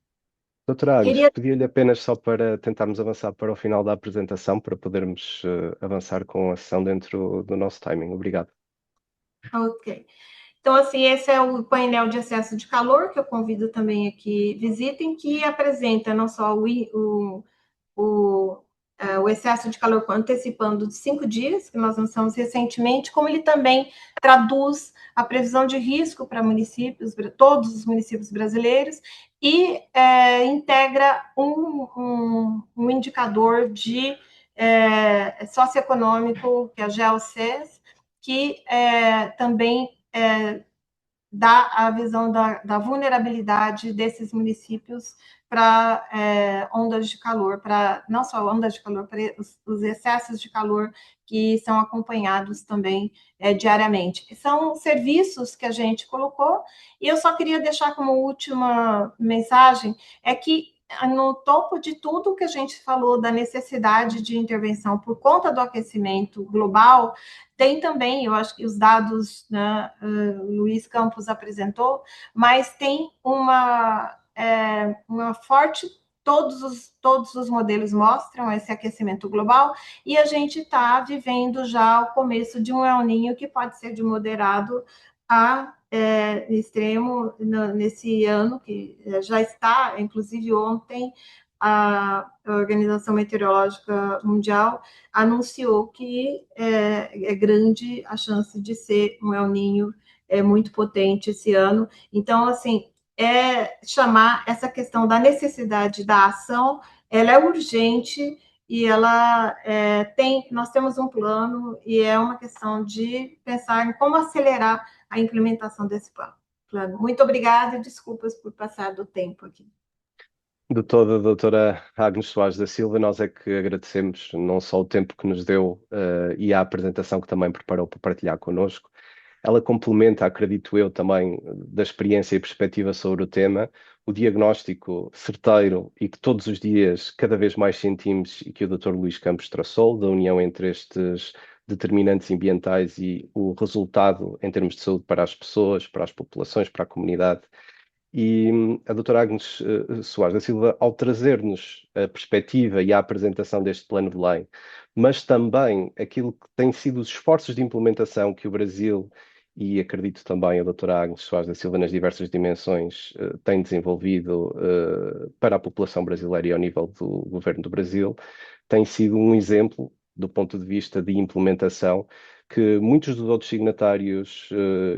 Doutora Agnes, Queria... pedia-lhe apenas só para tentarmos avançar para o final da apresentação, para podermos avançar com a sessão dentro do nosso timing. Obrigado. Ok. Então, assim, esse é o painel de excesso de calor, que eu convido também aqui visitem, que apresenta não só o excesso de calor antecipando de 5 dias, que nós lançamos recentemente, como ele também traduz a previsão de risco para municípios, todos os municípios brasileiros, e integra um indicador de socioeconômico, que é a GeoCES, que também dá a visão da vulnerabilidade desses municípios para ondas de calor, para não só ondas de calor, para os excessos de calor que são acompanhados também diariamente. São serviços que a gente colocou, e eu só queria deixar como última mensagem, é que no topo de tudo que a gente falou da necessidade de intervenção por conta do aquecimento global, tem também, eu acho que os dados, né, Luiz Campos apresentou, mas tem uma forte, todos os modelos mostram esse aquecimento global, e a gente está vivendo já o começo de um El Niño que pode ser de moderado a extremo nesse ano, que já está, inclusive ontem, a Organização Meteorológica Mundial anunciou que é grande a chance de ser um El Niño muito potente esse ano. Então, assim, chamar essa questão da necessidade da ação, ela é urgente, e ela nós temos um plano, e é uma questão de pensar em como acelerar a implementação desse plano. Muito obrigada e desculpas por passar do tempo aqui. De toda a doutora Agnes Soares da Silva, nós é que agradecemos não só o tempo que nos deu e a apresentação que também preparou para partilhar connosco. Ela complementa, acredito eu, também da experiência e perspectiva sobre o tema, o diagnóstico certeiro e que todos os dias cada vez mais sentimos e que o Dr. Luís Campos traçou, da união entre estes determinantes ambientais e o resultado em termos de saúde para as pessoas, para as populações, para a comunidade. E a doutora Agnes Soares da Silva, ao trazer-nos a perspectiva e a apresentação deste plano de lei, mas também aquilo que tem sido os esforços de implementação que o Brasil, e acredito também a doutora Agnes Soares da Silva nas diversas dimensões, tem desenvolvido para a população brasileira e ao nível do governo do Brasil, tem sido um exemplo do ponto de vista de implementação que muitos dos outros signatários,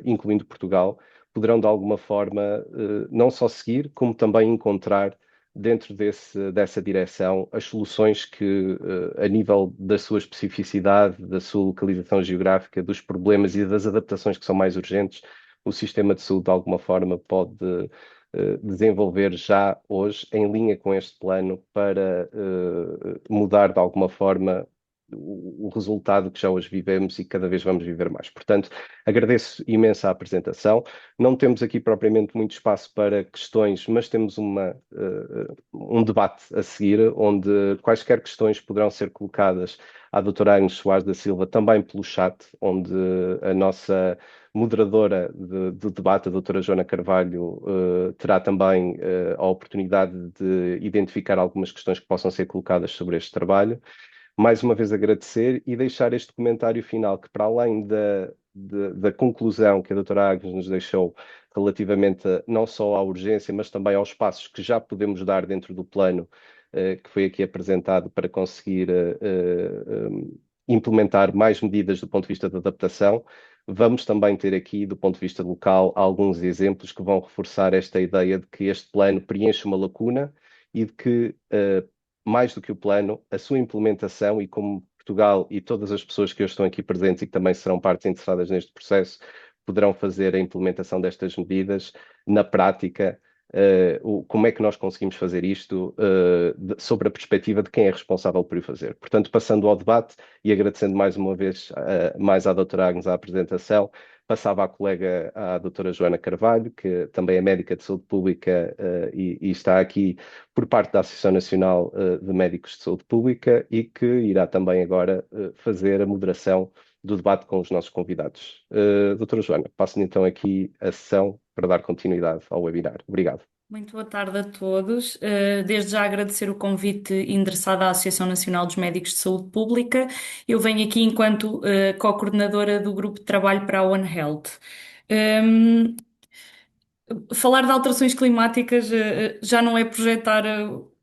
incluindo Portugal, poderão de alguma forma não só seguir, como também encontrar dentro dessa direção as soluções que, a nível da sua especificidade, da sua localização geográfica, dos problemas e das adaptações que são mais urgentes, o sistema de saúde de alguma forma pode desenvolver já hoje, em linha com este plano, para mudar de alguma forma o resultado que já hoje vivemos e cada vez vamos viver mais. Portanto, agradeço imenso a apresentação. Não temos aqui propriamente muito espaço para questões, mas temos um debate a seguir, onde quaisquer questões poderão ser colocadas à doutora Agnes Soares da Silva, também pelo chat, onde a nossa moderadora do debate, a doutora Joana Carvalho, terá também a oportunidade de identificar algumas questões que possam ser colocadas sobre este trabalho. Mais uma vez agradecer e deixar este comentário final, que para além da conclusão que a doutora Agnes nos deixou relativamente não só à urgência, mas também aos passos que já podemos dar dentro do plano que foi aqui apresentado para conseguir implementar mais medidas do ponto de vista da adaptação, Vamos também ter aqui, do ponto de vista local, alguns exemplos que vão reforçar esta ideia de que este plano preenche uma lacuna e de que, mais do que o plano, a sua implementação e como Portugal e todas as pessoas que hoje estão aqui presentes e que também serão partes interessadas neste processo, poderão fazer a implementação destas medidas na prática. Como é que nós conseguimos fazer isto sobre a perspectiva de quem é responsável por o fazer. Portanto, passando ao debate e agradecendo mais uma vez mais à doutora Agnes a apresentação, passava à colega, à doutora Joana Carvalho, que também é médica de saúde pública e está aqui por parte da Associação Nacional de Médicos de Saúde Pública e que irá também agora fazer a moderação do debate com os nossos convidados. Doutora Joana, passo-lhe então aqui a sessão para dar continuidade ao webinar. Obrigado. Muito boa tarde a todos. Desde já agradecer o convite endereçado à Associação Nacional dos Médicos de Saúde Pública. Eu venho aqui enquanto co-coordenadora do Grupo de Trabalho para a One Health. Falar de alterações climáticas já não é projetar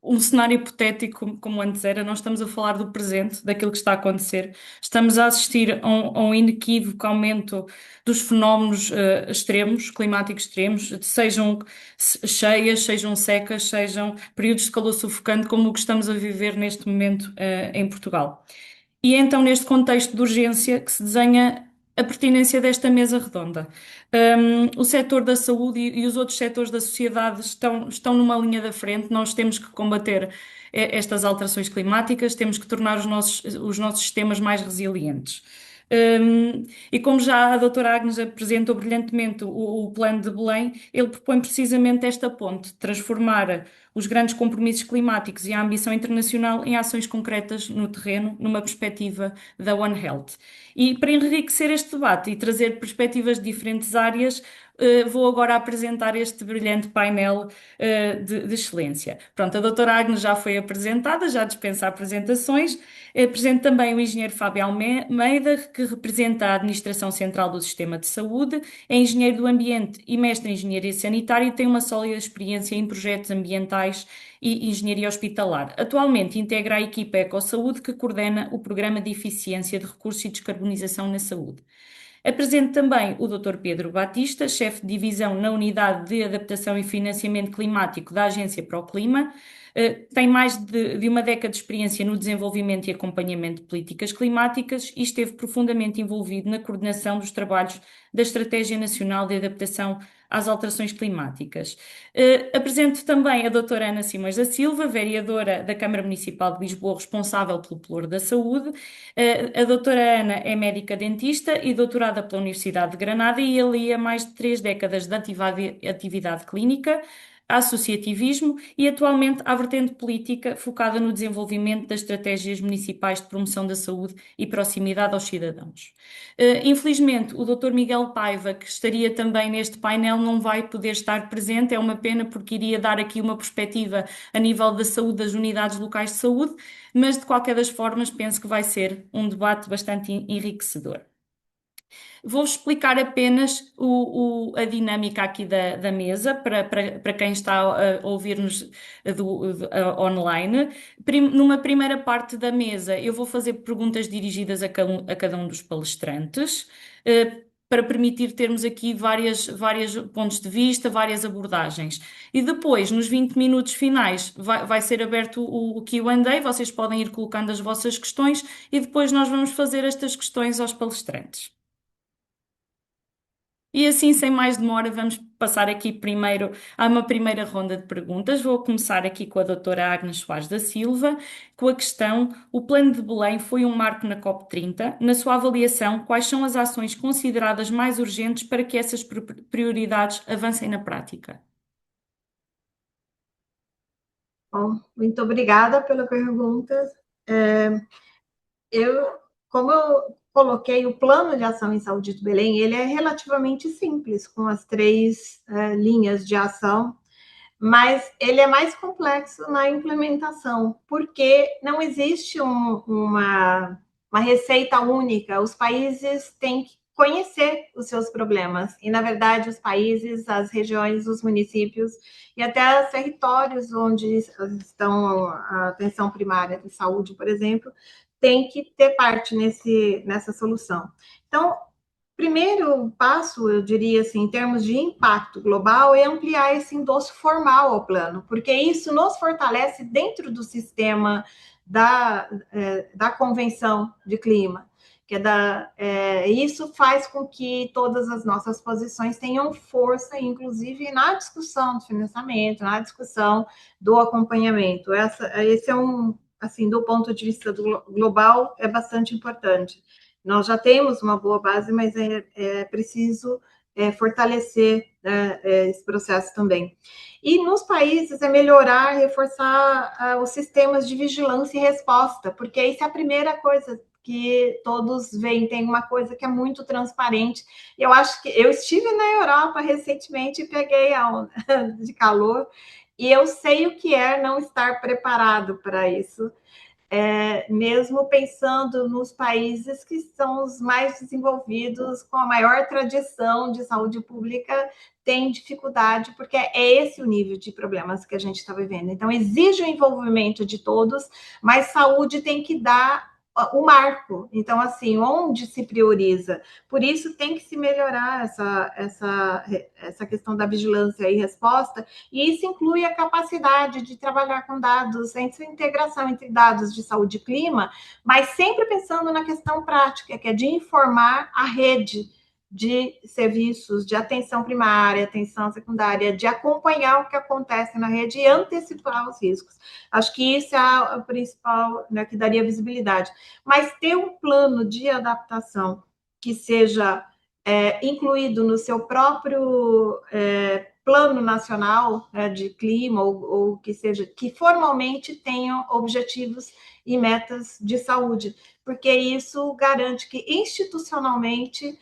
um cenário hipotético como antes era, nós estamos a falar do presente, daquilo que está a acontecer. Estamos a assistir a um inequívoco aumento dos fenómenos extremos, climáticos extremos, sejam cheias, sejam secas, sejam períodos de calor sufocante, como o que estamos a viver neste momento em Portugal. E é então neste contexto de urgência que se desenha a pertinência desta mesa redonda. O setor da saúde e os outros setores da sociedade estão numa linha da frente. Nós temos que combater estas alterações climáticas, temos que tornar os nossos sistemas mais resilientes. E como já a doutora Agnes apresentou brilhantemente o plano de Belém, ele propõe precisamente esta ponte, transformar os grandes compromissos climáticos e a ambição internacional em ações concretas no terreno, numa perspectiva da One Health. E para enriquecer este debate e trazer perspectivas de diferentes áreas, vou agora apresentar este brilhante painel de excelência. Pronto, a doutora Agnes já foi apresentada, já dispensa apresentações. Apresento também o engenheiro Fábio Almeida, que representa a Administração Central do Sistema de Saúde, é engenheiro do ambiente e mestre em engenharia sanitária e tem uma sólida experiência em projetos ambientais e engenharia hospitalar. Atualmente integra a equipa EcoSaúde, que coordena o Programa de Eficiência de Recursos e Descarbonização na Saúde. Apresento também o Dr. Pedro Batista, chefe de divisão na Unidade de Adaptação e Financiamento Climático da Agência para o Clima. Tem mais de uma década de experiência no desenvolvimento e acompanhamento de políticas climáticas e esteve profundamente envolvido na coordenação dos trabalhos da Estratégia Nacional de Adaptação às Alterações Climáticas. Apresento também a doutora Ana Simões da Silva, vereadora da Câmara Municipal de Lisboa, responsável pelo Pelouro da Saúde. A doutora Ana é médica dentista e doutorada pela Universidade de Granada e alia mais de 3 décadas de atividade clínica, associativismo e atualmente à vertente política focada no desenvolvimento das estratégias municipais de promoção da saúde e proximidade aos cidadãos. Infelizmente, o Dr. Miguel Paiva, que estaria também neste painel, não vai poder estar presente. É uma pena porque iria dar aqui uma perspectiva a nível da saúde das unidades locais de saúde, mas de qualquer das formas penso que vai ser um debate bastante enriquecedor. Vou explicar apenas a dinâmica aqui da mesa para quem está a ouvir-nos online. Numa primeira parte da mesa, eu vou fazer perguntas dirigidas a cada um dos palestrantes, para permitir termos aqui vários pontos de vista, várias abordagens. E depois, nos 20 minutos finais, vai ser aberto o Q&A, vocês podem ir colocando as vossas questões e depois nós vamos fazer estas questões aos palestrantes. E assim, sem mais demora, vamos passar aqui primeiro a uma primeira ronda de perguntas. Vou começar aqui com a doutora Agnes Soares da Silva, com a questão: o Plano de Belém foi um marco na COP30. Na sua avaliação, quais são as ações consideradas mais urgentes para que essas prioridades avancem na prática? Bom, muito obrigada pela pergunta. Como eu coloquei o plano de ação em saúde de Belém, ele é relativamente simples, com as 3 linhas de ação, mas ele é mais complexo na implementação, porque não existe uma receita única. Os países têm que conhecer os seus problemas, e, na verdade, os países, as regiões, os municípios e até os territórios onde estão a atenção primária de saúde, por exemplo, tem que ter parte nessa solução. Então, primeiro passo, eu diria assim, em termos de impacto global, é ampliar esse endosso formal ao plano, porque isso nos fortalece dentro do sistema da Convenção de Clima, isso faz com que todas as nossas posições tenham força, inclusive na discussão do financiamento, na discussão do acompanhamento. Esse é assim, do ponto de vista global, é bastante importante. Nós já temos uma boa base, mas é preciso fortalecer esse processo também. E nos países é melhorar, reforçar os sistemas de vigilância e resposta, porque isso é a primeira coisa que todos veem. Tem uma coisa que é muito transparente. Eu acho que eu estive na Europa recentemente e peguei a onda de calor, e eu sei o que é não estar preparado para isso. Mesmo pensando nos países que são os mais desenvolvidos, com a maior tradição de saúde pública, tem dificuldade, porque é esse o nível de problemas que a gente está vivendo. Então, exige o envolvimento de todos, mas saúde tem que dar o marco. Então, assim, onde se prioriza? Por isso, tem que se melhorar essa questão da vigilância e resposta, e isso inclui a capacidade de trabalhar com dados, essa integração entre dados de saúde e clima, mas sempre pensando na questão prática, que é de informar a rede de serviços de atenção primária, atenção secundária, de acompanhar o que acontece na rede e antecipar os riscos. Acho que isso é o principal, né, que daria visibilidade. Mas ter um plano de adaptação que seja incluído no seu próprio plano nacional, né, de clima, ou que seja, que formalmente tenham objetivos e metas de saúde, porque isso garante que institucionalmente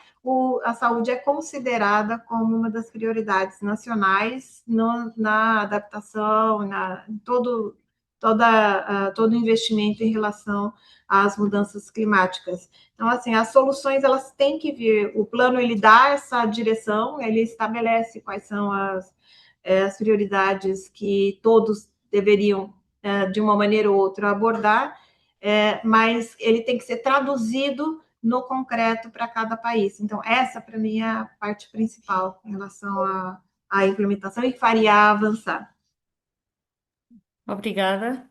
a saúde é considerada como uma das prioridades nacionais na adaptação, todo investimento em relação às mudanças climáticas. Então, assim, as soluções, elas têm que vir, o plano, ele dá essa direção, ele estabelece quais são as prioridades que todos deveriam, de uma maneira ou outra, abordar, mas ele tem que ser traduzido no concreto para cada país. Então, essa, para mim, é a parte principal em relação à implementação e que faria avançar. Obrigada.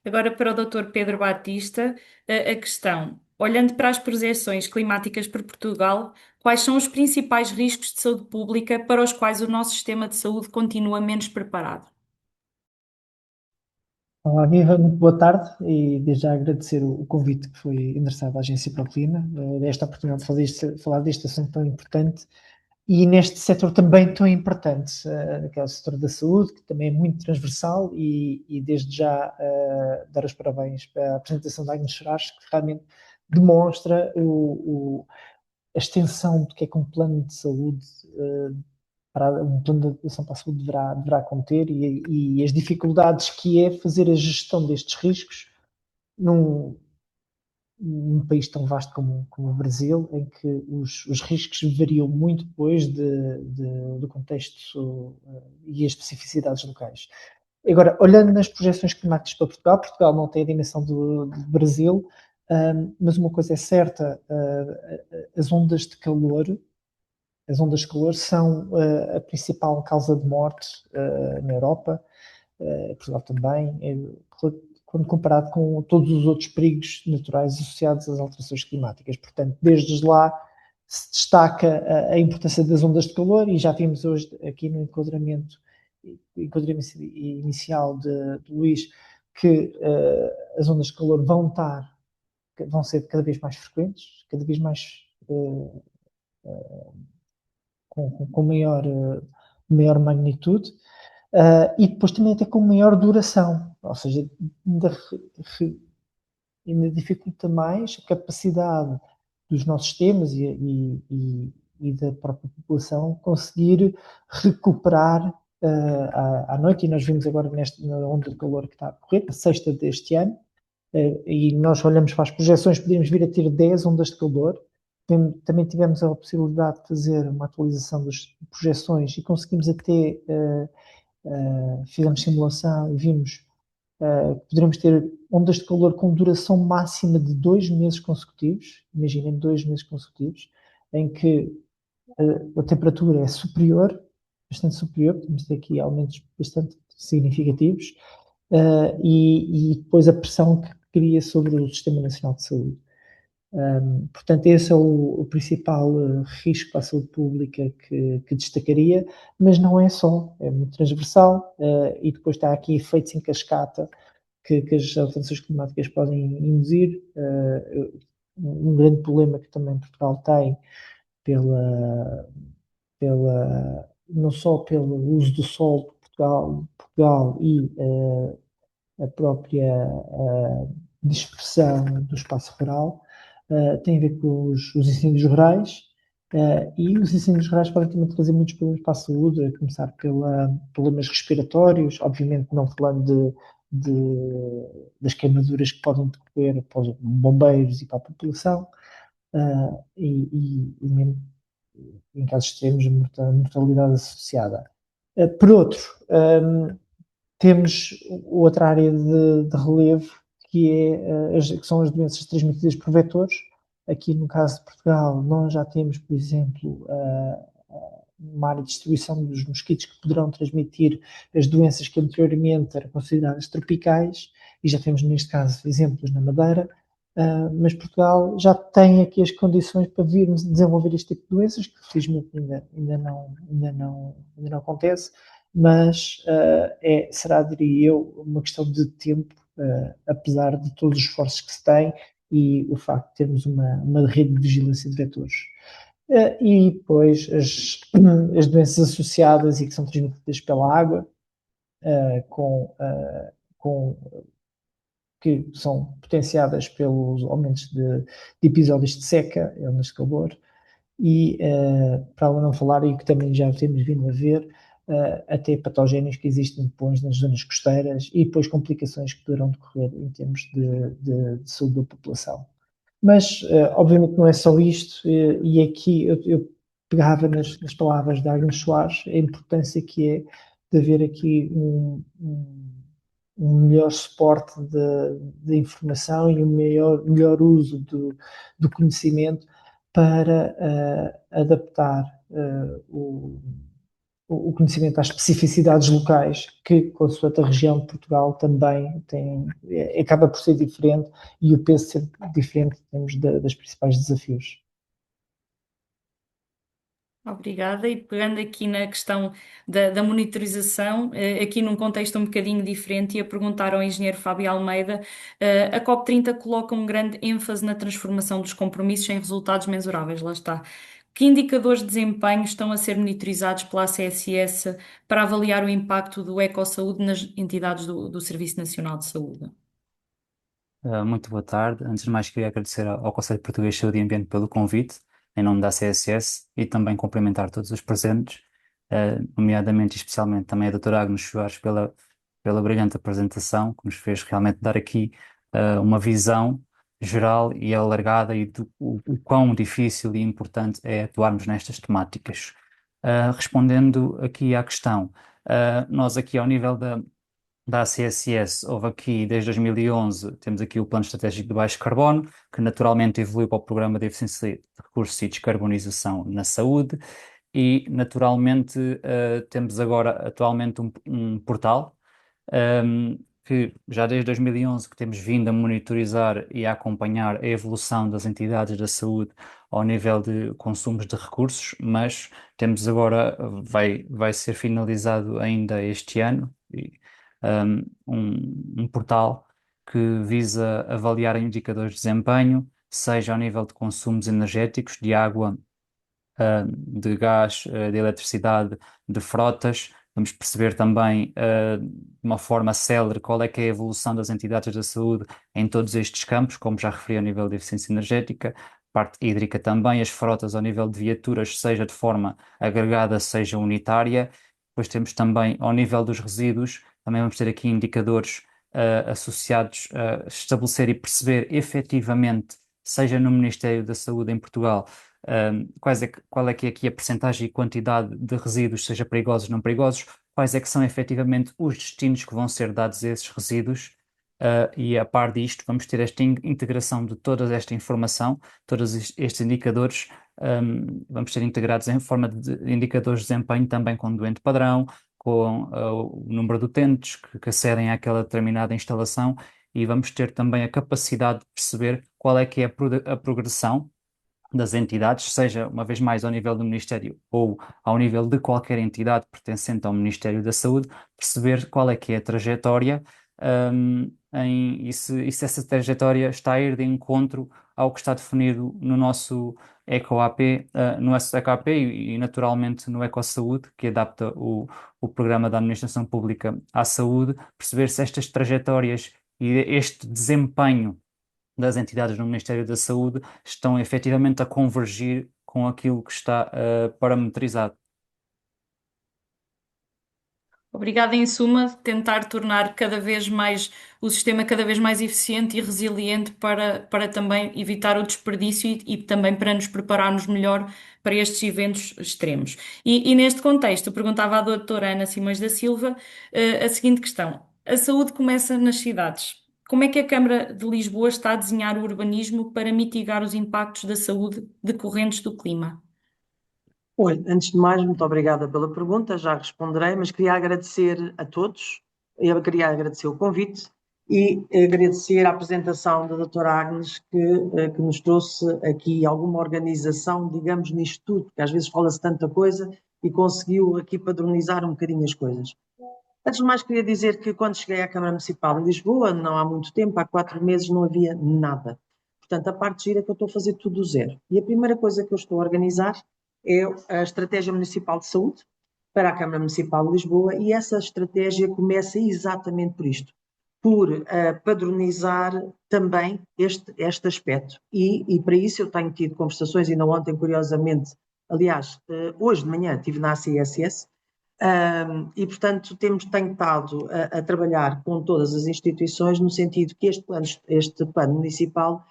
Agora para o Dr. Pedro Batista, a questão: olhando para as projeções climáticas para Portugal, quais são os principais riscos de saúde pública para os quais o nosso sistema de saúde continua menos preparado? Olá, Viva, muito boa tarde e desde já agradecer o convite que foi endereçado à Agência para o Clima, desta oportunidade de falar deste assunto tão importante e neste setor também tão importante, que é o setor da saúde, que também é muito transversal e desde já dar os parabéns para a apresentação da Agnes Soares, que realmente demonstra a extensão do que é que um plano de saúde um plano de adaptação para a saúde deverá conter e as dificuldades que é fazer a gestão destes riscos num país tão vasto como o Brasil, em que os riscos variam muito depois do contexto e as especificidades locais. Agora, olhando nas projeções climáticas para Portugal não tem a dimensão do Brasil, mas uma coisa é certa, as ondas de calor são a principal causa de morte na Europa, Portugal também, quando comparado com todos os outros perigos naturais associados às alterações climáticas. Portanto, desde lá se destaca a importância das ondas de calor, e já vimos hoje aqui no enquadramento inicial de Luís que as ondas de calor vão ser cada vez mais frequentes, cada vez mais com maior magnitude, e depois também até com maior duração, ou seja, ainda dificulta mais a capacidade dos nossos sistemas e da própria população conseguir recuperar à noite, e nós vimos agora na onda de calor que está a correr, a sexta deste ano, e nós olhamos para as projeções, podemos vir a ter 10 ondas de calor. Também tivemos a possibilidade de fazer uma atualização das projeções e conseguimos até, fizemos simulação e vimos que poderemos ter ondas de calor com duração máxima de 2 meses consecutivos, imaginem 2 meses consecutivos, em que a temperatura é superior, bastante superior, temos aqui aumentos bastante significativos, e depois a pressão que cria sobre o Sistema Nacional de Saúde. Portanto, esse é o principal risco para a saúde pública que destacaria, mas não é só, é muito transversal, e depois está aqui efeitos em cascata que as alterações climáticas podem induzir. Um grande problema que também Portugal tem não só pelo uso do solo de Portugal e a própria dispersão do espaço rural, tem a ver com os incêndios rurais, e os incêndios rurais podem também trazer muitos problemas para a saúde, a começar problemas respiratórios, obviamente não falando das queimaduras que podem decorrer para os bombeiros e para a população, e mesmo em casos extremos, mortalidade associada. Por outro, temos outra área de relevo, que são as doenças transmitidas por vetores. Aqui, no caso de Portugal, nós já temos, por exemplo, uma área de distribuição dos mosquitos que poderão transmitir as doenças que anteriormente eram consideradas tropicais, e já temos, neste caso, exemplos na Madeira. Mas Portugal já tem aqui as condições para virmos desenvolver este tipo de doenças, que felizmente ainda não acontece, mas será, diria eu, uma questão de tempo, apesar de todos os esforços que se têm e o facto de termos uma rede de vigilância de vetores. E depois as doenças associadas e que são transmitidas pela água, que são potenciadas pelos aumentos de episódios de seca, ondas de calor, e para não falar, e que também já temos vindo a ver, até patogénios que existem depois nas zonas costeiras, e depois complicações que poderão decorrer em termos de saúde da população. Mas, obviamente, não é só isto, e aqui eu pegava nas palavras de Agnes Soares, a importância que é de haver aqui um melhor suporte de informação e um melhor uso do conhecimento para adaptar o conhecimento às especificidades locais, que, consoante a região de Portugal, também acaba por ser diferente, e o peso ser diferente em termos das principais desafios. Obrigada. E pegando aqui na questão da monitorização, aqui num contexto um bocadinho diferente, ia perguntar ao engenheiro Fábio Almeida, a COP30 coloca um grande ênfase na transformação dos compromissos em resultados mensuráveis, lá está. Que indicadores de desempenho estão a ser monitorizados pela ACSS para avaliar o impacto do Ecosaúde nas entidades do Serviço Nacional de Saúde? Muito boa tarde. Antes de mais, queria agradecer ao Conselho Português de Saúde e Ambiente pelo convite, em nome da CSS, e também cumprimentar todos os presentes, nomeadamente e especialmente também a doutora Agnes Soares pela brilhante apresentação, que nos fez realmente dar aqui uma visão geral e alargada e do o quão difícil e importante é atuarmos nestas temáticas. Respondendo aqui à questão, nós aqui ao nível da ACSS, houve aqui, desde 2011, temos aqui o Plano Estratégico de Baixo Carbono, que naturalmente evoluiu para o Programa de Eficiência de Recursos e Descarbonização na Saúde, e naturalmente temos agora atualmente um portal, que já desde 2011 que temos vindo a monitorizar e a acompanhar a evolução das entidades da saúde ao nível de consumos de recursos, mas temos agora, vai ser finalizado ainda este ano, um portal que visa avaliar indicadores de desempenho, seja ao nível de consumos energéticos, de água, de gás, de eletricidade, de frotas. Vamos perceber também, de uma forma célere, qual é que é a evolução das entidades da saúde em todos estes campos, como já referi ao nível de eficiência energética, parte hídrica também, as frotas ao nível de viaturas, seja de forma agregada, seja unitária. Depois temos também, ao nível dos resíduos, também vamos ter aqui indicadores associados a estabelecer e perceber efetivamente, seja no Ministério da Saúde em Portugal, qual é que é aqui a percentagem e quantidade de resíduos, seja perigosos ou não perigosos, quais é que são efetivamente os destinos que vão ser dados a esses resíduos, e a par disto vamos ter esta integração de toda esta informação, todos estes indicadores vamos ser integrados em forma de indicadores de desempenho também com doente padrão, com o número de utentes que acedem àquela determinada instalação, e vamos ter também a capacidade de perceber qual é que é a progressão das entidades, seja uma vez mais ao nível do Ministério ou ao nível de qualquer entidade pertencente ao Ministério da Saúde, perceber qual é que é a trajetória, e se essa trajetória está a ir de encontro ao que está definido no nosso EcoAP, e naturalmente no EcoSaúde, que adapta o programa da Administração Pública à saúde, perceber se estas trajetórias e este desempenho das entidades do Ministério da Saúde estão efetivamente a convergir com aquilo que está parametrizado. Obrigada, em suma, tentar tornar cada vez mais o sistema cada vez mais eficiente e resiliente para também evitar o desperdício e também para nos prepararmos melhor para estes eventos extremos. E neste contexto, eu perguntava à doutora Ana Simões da Silva a seguinte questão: a saúde começa nas cidades. Como é que a Câmara de Lisboa está a desenhar o urbanismo para mitigar os impactos da saúde decorrentes do clima? Olha, antes de mais, muito obrigada pela pergunta, já responderei, mas queria agradecer a todos, eu queria agradecer o convite e agradecer a apresentação da doutora Agnes, que nos trouxe aqui alguma organização, digamos, nisto tudo, porque às vezes fala-se tanta coisa e conseguiu aqui padronizar um bocadinho as coisas. Antes de mais, queria dizer que quando cheguei à Câmara Municipal de Lisboa, não há muito tempo, há 4 meses, não havia nada. Portanto, a parte gira é que eu estou a fazer tudo do zero. E a primeira coisa que eu estou a organizar é a Estratégia Municipal de Saúde para a Câmara Municipal de Lisboa, e essa estratégia começa exatamente por isto, por padronizar também este aspecto. E para isso eu tenho tido conversações, ainda ontem, curiosamente, aliás, hoje de manhã estive na ACSS, e, portanto, tenho estado a trabalhar com todas as instituições no sentido que este plano municipal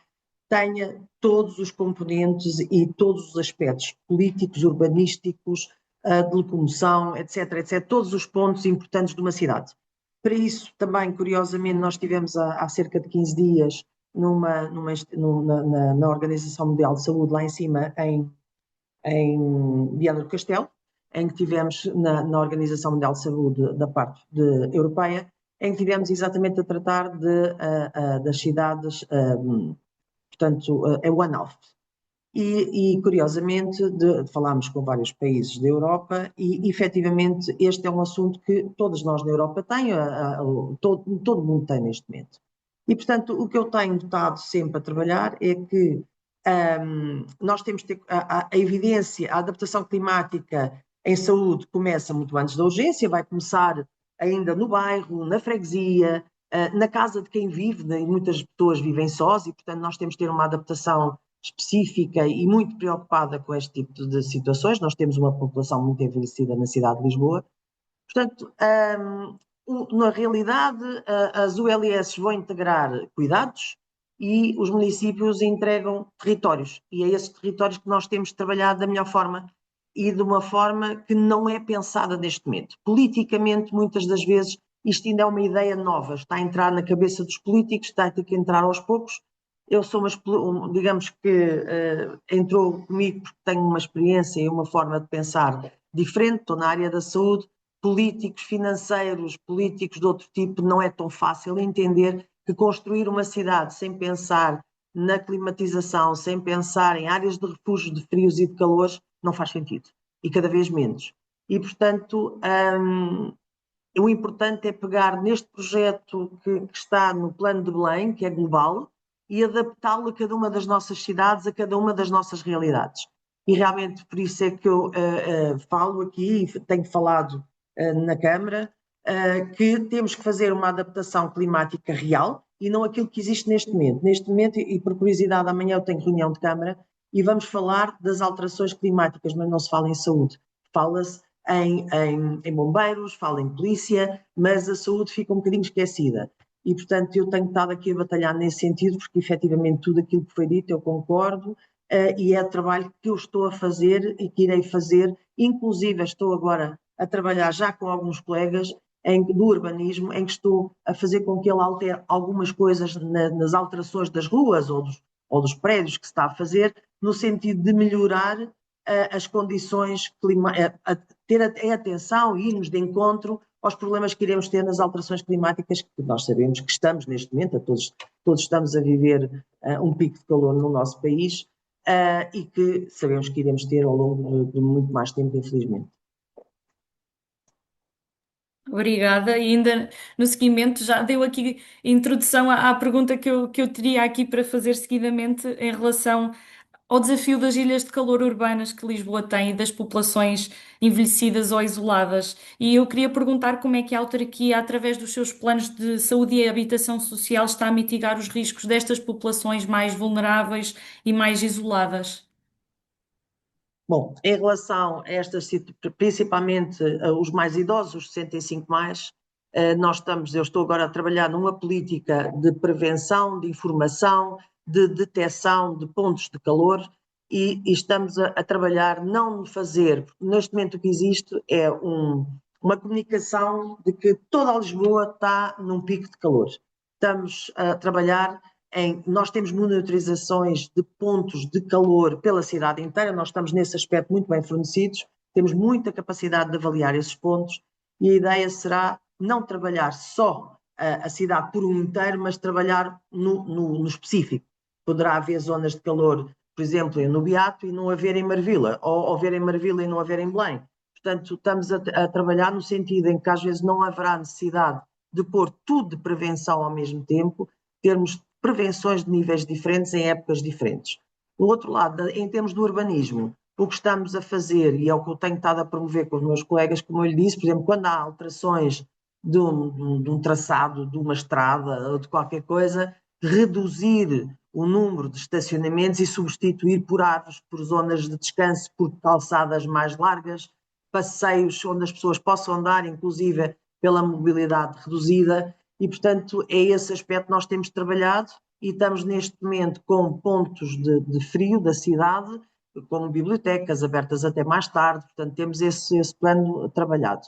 tenha todos os componentes e todos os aspectos políticos, urbanísticos, de locomoção, etc., todos os pontos importantes de uma cidade. Para isso, também, curiosamente, nós tivemos há cerca de 15 dias na Organização Mundial de Saúde, lá em cima, em Viana do Castelo, em que tivemos na Organização Mundial de Saúde da parte europeia, em que tivemos exatamente a tratar das cidades, portanto, é One Health. E curiosamente, falámos com vários países da Europa e, efetivamente, este é um assunto que todos nós na Europa temos, todo mundo tem neste momento. E, portanto, o que eu tenho estado sempre a trabalhar é que nós temos de ter a evidência, a adaptação climática em saúde começa muito antes da urgência, vai começar ainda no bairro, na freguesia, na casa de quem vive, e muitas pessoas vivem sós, e portanto nós temos de ter uma adaptação específica e muito preocupada com este tipo de situações. Nós temos uma população muito envelhecida na cidade de Lisboa. Portanto, na realidade, as ULS vão integrar cuidados e os municípios entregam territórios. E é esses territórios que nós temos de trabalhar da melhor forma e de uma forma que não é pensada neste momento. Politicamente, muitas das vezes, isto ainda é uma ideia nova, está a entrar na cabeça dos políticos, está a ter que entrar aos poucos. Eu sou digamos que entrou comigo porque tenho uma experiência e uma forma de pensar diferente, estou na área da saúde, políticos financeiros, políticos de outro tipo, não é tão fácil entender que construir uma cidade sem pensar na climatização, sem pensar em áreas de refúgio de frios e de calores, não faz sentido, e cada vez menos. E, portanto, o importante é pegar neste projeto que está no plano de Belém, que é global, e adaptá-lo a cada uma das nossas cidades, a cada uma das nossas realidades. E realmente por isso é que eu falo aqui, tenho falado na Câmara, que temos que fazer uma adaptação climática real e não aquilo que existe neste momento. Neste momento, e por curiosidade, amanhã eu tenho reunião de Câmara e vamos falar das alterações climáticas, mas não se fala em saúde. Fala-se em bombeiros, fala em polícia, mas a saúde fica um bocadinho esquecida. E, portanto, eu tenho estado aqui a batalhar nesse sentido, porque efetivamente tudo aquilo que foi dito eu concordo, e é o trabalho que eu estou a fazer e que irei fazer. Inclusive, estou agora a trabalhar já com alguns colegas do urbanismo, em que estou a fazer com que ele altere algumas coisas nas alterações das ruas ou ou dos prédios que se está a fazer, no sentido de melhorar as condições climáticas, ter atenção e irmos de encontro aos problemas que iremos ter nas alterações climáticas, que nós sabemos que estamos neste momento, todos estamos a viver um pico de calor no nosso país, e que sabemos que iremos ter ao longo de muito mais tempo, infelizmente. Obrigada. E ainda no seguimento já deu aqui introdução à pergunta que eu teria aqui para fazer seguidamente em relação ao desafio das ilhas de calor urbanas que Lisboa tem e das populações envelhecidas ou isoladas. E eu queria perguntar como é que a autarquia, através dos seus planos de saúde e habitação social, está a mitigar os riscos destas populações mais vulneráveis e mais isoladas. Bom, em relação a estas, principalmente os mais idosos, os 65 mais, eu estou agora a trabalhar numa política de prevenção, de informação, de detecção de pontos de calor e estamos a trabalhar, não fazer, neste momento o que existe é uma comunicação de que toda a Lisboa está num pico de calor. Estamos a trabalhar nós temos monitorizações de pontos de calor pela cidade inteira, nós estamos nesse aspecto muito bem fornecidos, temos muita capacidade de avaliar esses pontos e a ideia será não trabalhar só a cidade por um inteiro, mas trabalhar no específico. Poderá haver zonas de calor, por exemplo, no Beato e não haver em Marvila, ou haver em Marvila e não haver em Belém. Portanto, estamos a trabalhar no sentido em que às vezes não haverá necessidade de pôr tudo de prevenção ao mesmo tempo, termos prevenções de níveis diferentes em épocas diferentes. Do outro lado, em termos do urbanismo, o que estamos a fazer, e é o que eu tenho estado a promover com os meus colegas, como eu lhe disse, por exemplo, quando há alterações de um traçado, de uma estrada ou de qualquer coisa, reduzir o número de estacionamentos e substituir por árvores, por zonas de descanso, por calçadas mais largas, passeios onde as pessoas possam andar, inclusive pela mobilidade reduzida, e, portanto, é esse aspecto que nós temos trabalhado e estamos neste momento com pontos de frio da cidade, como bibliotecas abertas até mais tarde, portanto, temos esse plano trabalhado.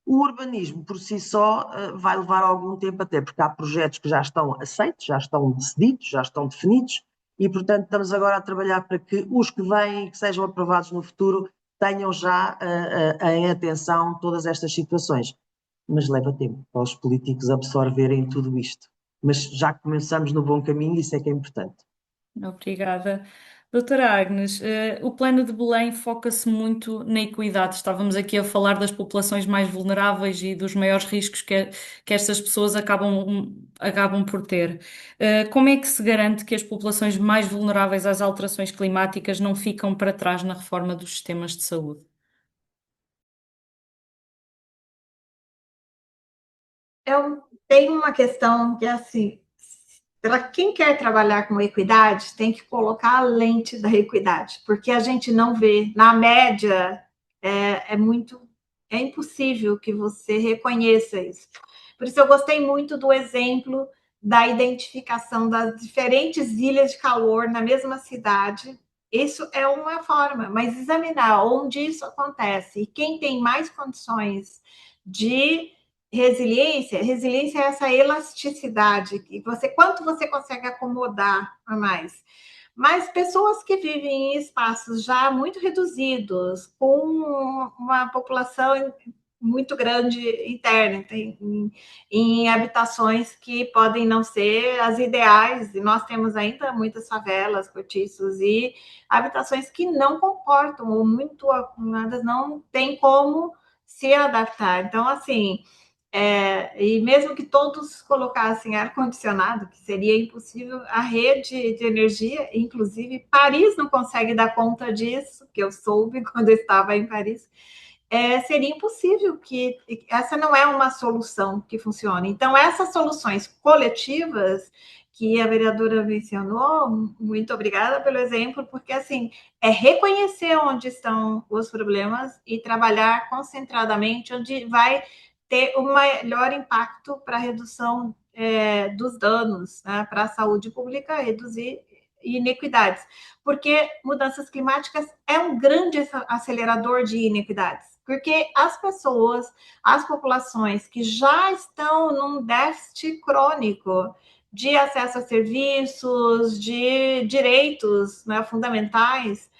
O urbanismo, por si só, vai levar algum tempo até, porque há projetos que já estão aceitos, já estão decididos, já estão definidos, e, portanto, estamos agora a trabalhar para que os que vêm e que sejam aprovados no futuro tenham já em atenção todas estas situações. Mas leva tempo para os políticos absorverem tudo isto. Mas já começamos no bom caminho e isso é que é importante. Obrigada. Doutora Agnes, o plano de Belém foca-se muito na equidade. Estávamos aqui a falar das populações mais vulneráveis e dos maiores riscos que estas pessoas acabam por ter. Como é que se garante que as populações mais vulneráveis às alterações climáticas não ficam para trás na reforma dos sistemas de saúde? Eu tenho uma questão que é assim, para quem quer trabalhar com equidade, tem que colocar a lente da equidade, porque a gente não vê, na média, é impossível que você reconheça isso. Por isso eu gostei muito do exemplo da identificação das diferentes ilhas de calor na mesma cidade. Isso é uma forma, mas examinar onde isso acontece e quem tem mais condições de resiliência é essa elasticidade, quanto você consegue acomodar a mais. Mas pessoas que vivem em espaços já muito reduzidos, com uma população muito grande interna, em habitações que podem não ser as ideais, e nós temos ainda muitas favelas, cortiços e habitações que não comportam, ou muito acumuladas, não tem como se adaptar. Então, assim, e mesmo que todos colocassem ar-condicionado, que seria impossível, a rede de energia, inclusive Paris não consegue dar conta disso, que eu soube quando eu estava em Paris, seria impossível, que essa não é uma solução que funcione. Então, essas soluções coletivas que a vereadora mencionou, muito obrigada pelo exemplo, porque assim, é reconhecer onde estão os problemas e trabalhar concentradamente onde vai ter o melhor impacto para a redução dos danos, né, para a saúde pública, reduzir inequidades, porque mudanças climáticas é um grande acelerador de inequidades, porque as populações que já estão num déficit crônico, de acesso a serviços, de direitos, né, fundamentais,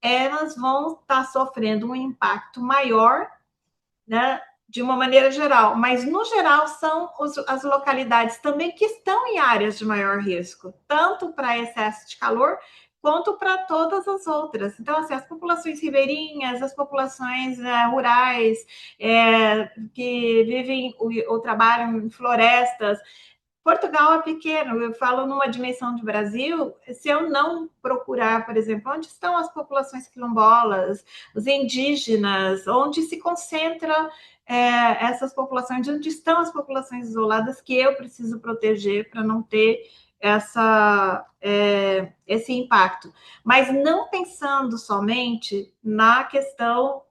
elas vão estar sofrendo um impacto maior, né, de uma maneira geral, mas no geral são as localidades também que estão em áreas de maior risco, tanto para excesso de calor quanto para todas as outras. Então, assim, as populações ribeirinhas, as populações rurais, que vivem ou trabalham em florestas. Portugal é pequeno, eu falo numa dimensão de Brasil, se eu não procurar, por exemplo, onde estão as populações quilombolas, os indígenas, onde se concentra essas populações, onde estão as populações isoladas que eu preciso proteger para não ter esse impacto. Mas não pensando somente na questão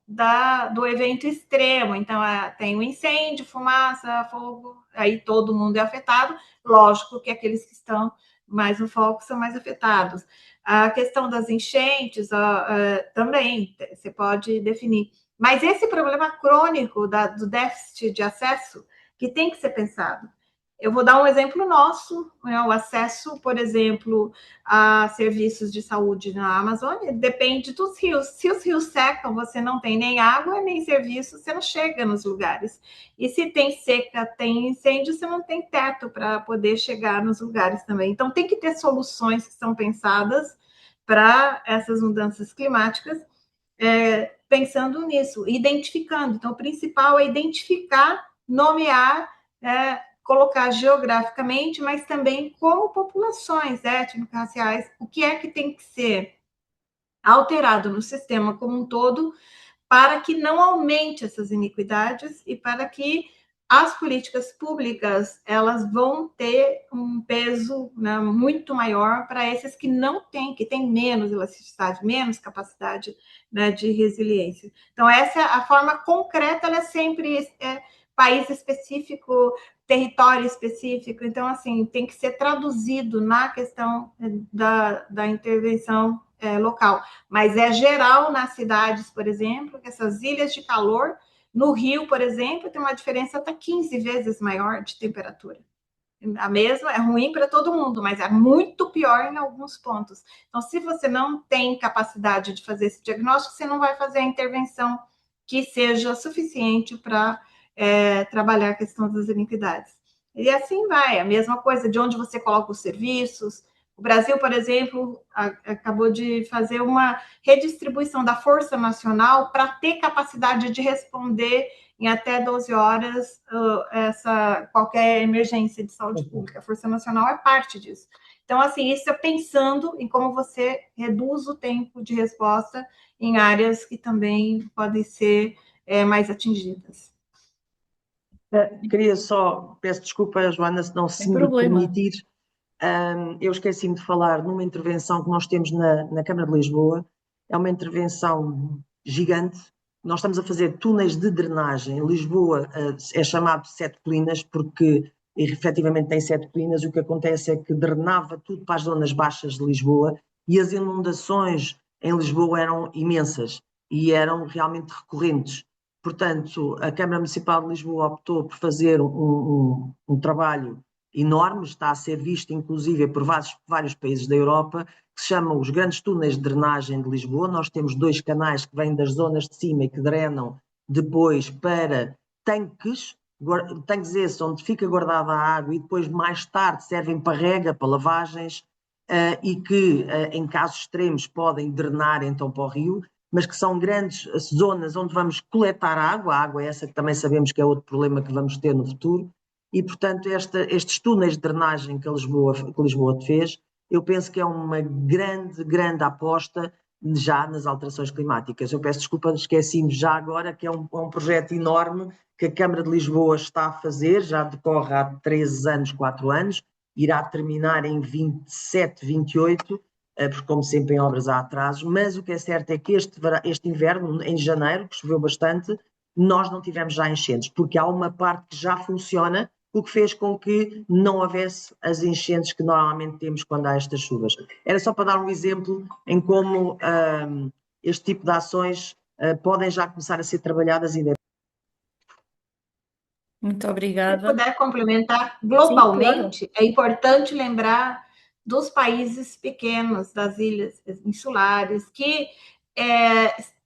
do evento extremo. Então, tem um incêndio, fumaça, fogo, aí todo mundo é afetado. Lógico que aqueles que estão mais no foco são mais afetados. A questão das enchentes também, você pode definir. Mas esse problema crônico do déficit de acesso, que tem que ser pensado. Eu vou dar um exemplo nosso, né? O acesso, por exemplo, a serviços de saúde na Amazônia depende dos rios. Se os rios secam, você não tem nem água, nem serviço, você não chega nos lugares. E se tem seca, tem incêndio, você não tem teto para poder chegar nos lugares também. Então, tem que ter soluções que são pensadas para essas mudanças climáticas, pensando nisso, identificando. Então, o principal é identificar, nomear, colocar geograficamente, mas também como populações étnico-raciais, o que é que tem que ser alterado no sistema como um todo para que não aumente essas iniquidades e para que as políticas públicas elas vão ter um peso, né, muito maior para esses que não têm, que têm menos elasticidade, menos capacidade, né, de resiliência. Então, essa é a forma concreta, ela é sempre país específico, território específico. Então, assim, tem que ser traduzido na questão da intervenção local. Mas é geral nas cidades, por exemplo, que essas ilhas de calor, no Rio, por exemplo, tem uma diferença até 15 vezes maior de temperatura. A mesma é ruim para todo mundo, mas é muito pior em alguns pontos. Então, se você não tem capacidade de fazer esse diagnóstico, você não vai fazer a intervenção que seja suficiente para trabalhar a questão das iniquidades. E assim vai, a mesma coisa de onde você coloca os serviços. O Brasil, por exemplo, acabou de fazer uma redistribuição da Força Nacional para ter capacidade de responder em até 12 horas qualquer emergência de saúde pública. A Força Nacional é parte disso. Então, assim, isso é pensando em como você reduz o tempo de resposta em áreas que também podem ser mais atingidas. Queria só, peço desculpa, Joana, se não se me permitir, eu esqueci-me de falar numa intervenção que nós temos na Câmara de Lisboa. É uma intervenção gigante. Nós estamos a fazer túneis de drenagem. Lisboa é chamado 7 colinas porque efetivamente tem 7 colinas. O que acontece é que drenava tudo para as zonas baixas de Lisboa e as inundações em Lisboa eram imensas e eram realmente recorrentes. Portanto, a Câmara Municipal de Lisboa optou por fazer um trabalho enorme, está a ser visto inclusive por vários países da Europa, que se chamam os grandes túneis de drenagem de Lisboa. Nós temos 2 canais que vêm das zonas de cima e que drenam depois para tanques esses onde fica guardada a água e depois mais tarde servem para rega, para lavagens, e que em casos extremos podem drenar então para o rio, mas que são grandes zonas onde vamos coletar água, a água é essa que também sabemos que é outro problema que vamos ter no futuro. E, portanto, estes túneis de drenagem que Lisboa fez, eu penso que é uma grande aposta já nas alterações climáticas. Eu peço desculpa, esqueci-me já agora que é um projeto enorme que a Câmara de Lisboa está a fazer, já decorre há 13 anos, 4 anos, irá terminar em 27, 28, porque como sempre em obras há atrasos, mas o que é certo é que este inverno, em janeiro, que choveu bastante, nós não tivemos já enchentes, porque há uma parte que já funciona, o que fez com que não houvesse as enchentes que normalmente temos quando há estas chuvas. Era só para dar um exemplo em como este tipo de ações podem já começar a ser trabalhadas e Muito Se obrigada. puder complementar, Sim, claro. globalmente, é importante lembrar dos países pequenos, das ilhas insulares, que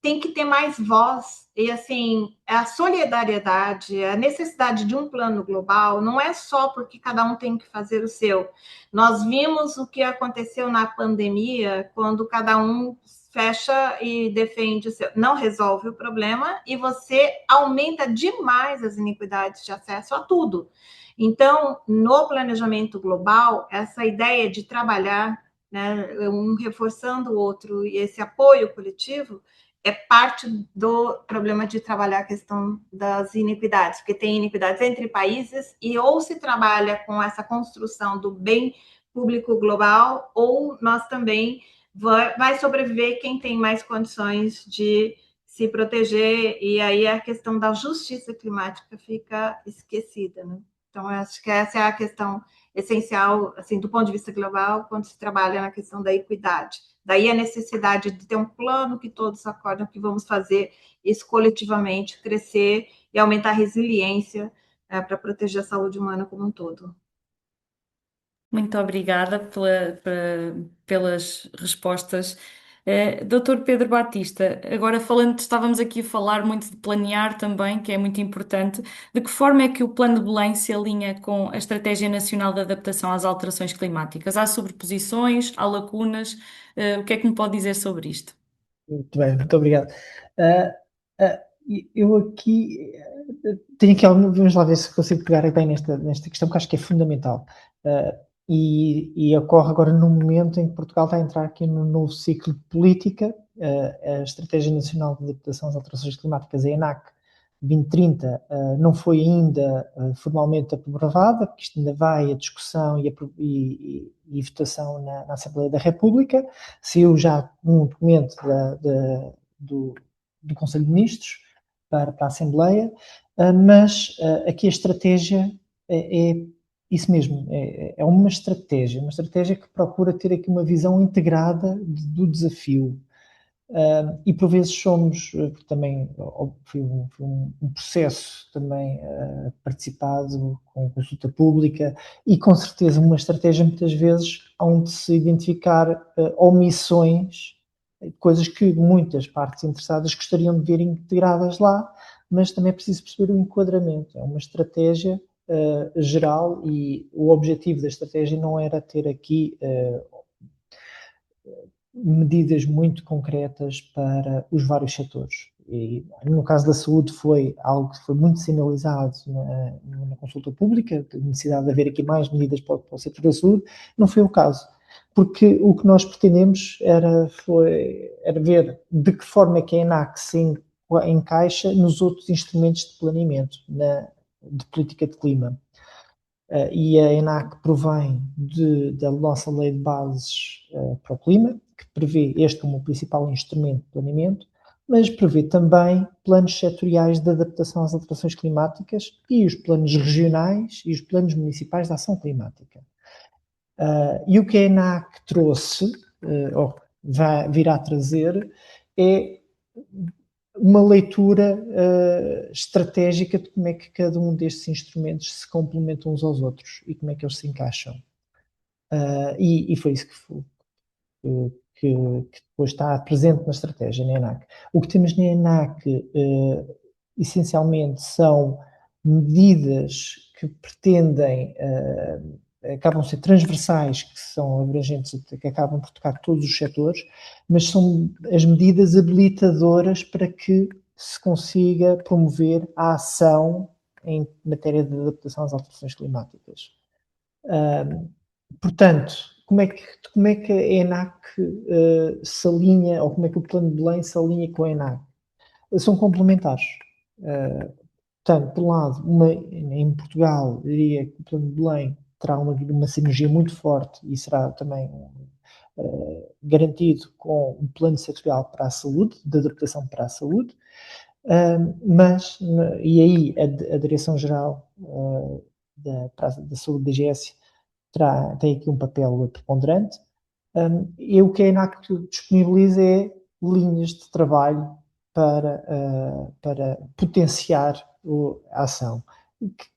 tem que ter mais voz. E, assim, a solidariedade, a necessidade de um plano global, não é só porque cada um tem que fazer o seu. Nós vimos o que aconteceu na pandemia, quando cada um fecha e defende o seu. Não resolve o problema e você aumenta demais as iniquidades de acesso a tudo. Então, no planejamento global, essa ideia de trabalhar, né, um reforçando o outro e esse apoio coletivo é parte do problema de trabalhar a questão das iniquidades, porque tem iniquidades entre países e ou se trabalha com essa construção do bem público global ou nós também vai sobreviver quem tem mais condições de se proteger, e aí a questão da justiça climática fica esquecida, né? Então, eu acho que essa é a questão essencial, assim, do ponto de vista global, quando se trabalha na questão da equidade. Daí a necessidade de ter um plano que todos acordam que vamos fazer isso coletivamente, crescer e aumentar a resiliência para proteger a saúde humana como um todo. Muito obrigada pelas respostas. Doutor Pedro Batista, agora falando, estávamos aqui a falar muito de planear também, que é muito importante. De que forma é que o Plano de Belém se alinha com a Estratégia Nacional de Adaptação às Alterações Climáticas? Há sobreposições, há lacunas? O que é que me pode dizer sobre isto? Muito bem, muito obrigado. Ah, ah, eu aqui tenho aqui algum, vamos lá ver se consigo pegar bem nesta questão, que acho que é fundamental. E ocorre agora num momento em que Portugal vai entrar aqui num novo ciclo de política. A Estratégia Nacional de Adaptação às Alterações Climáticas, a ENAC 2030, não foi ainda formalmente aprovada, porque isto ainda vai a discussão e votação na Assembleia da República. Saiu já um documento do Conselho de Ministros para a Assembleia, mas aqui a estratégia é isso mesmo, é uma estratégia que procura ter aqui uma visão integrada do desafio. E por vezes somos, também foi um processo também participado com consulta pública e com certeza uma estratégia muitas vezes onde se identificar omissões, coisas que muitas partes interessadas gostariam de ver integradas lá, mas também é preciso perceber o enquadramento. É uma estratégia geral e o objetivo da estratégia não era ter aqui medidas muito concretas para os vários setores. E no caso da saúde foi algo que foi muito sinalizado na consulta pública, a necessidade de haver aqui mais medidas para o setor da saúde. Não foi o caso, porque o que nós pretendemos era ver de que forma é que a ENAC se encaixa nos outros instrumentos de planeamento de política de clima. E a ENAC provém da nossa lei de bases para o clima, que prevê este como o principal instrumento de planeamento, mas prevê também planos setoriais de adaptação às alterações climáticas e os planos regionais e os planos municipais de ação climática. E o que a ENAC trouxe, ou virá trazer, é uma leitura estratégica de como é que cada um destes instrumentos se complementam uns aos outros e como é que eles se encaixam. E foi isso que depois está presente na estratégia, na ENAC. O que temos na ENAC, essencialmente, são medidas que pretendem, acabam de ser transversais, que são abrangentes, que acabam por tocar todos os setores, mas são as medidas habilitadoras para que se consiga promover a ação em matéria de adaptação às alterações climáticas. Portanto, como é que a ENAC se alinha, ou como é que o Plano de Belém se alinha com a ENAC? São complementares. Portanto, por um lado, em Portugal, diria que o Plano de Belém terá uma sinergia muito forte e será também garantido com um plano setorial para a saúde, de adaptação para a saúde, e aí a Direção-Geral da Saúde da DGS tem aqui um papel preponderante. E o que a ENAC disponibiliza é linhas de trabalho para potenciar a ação.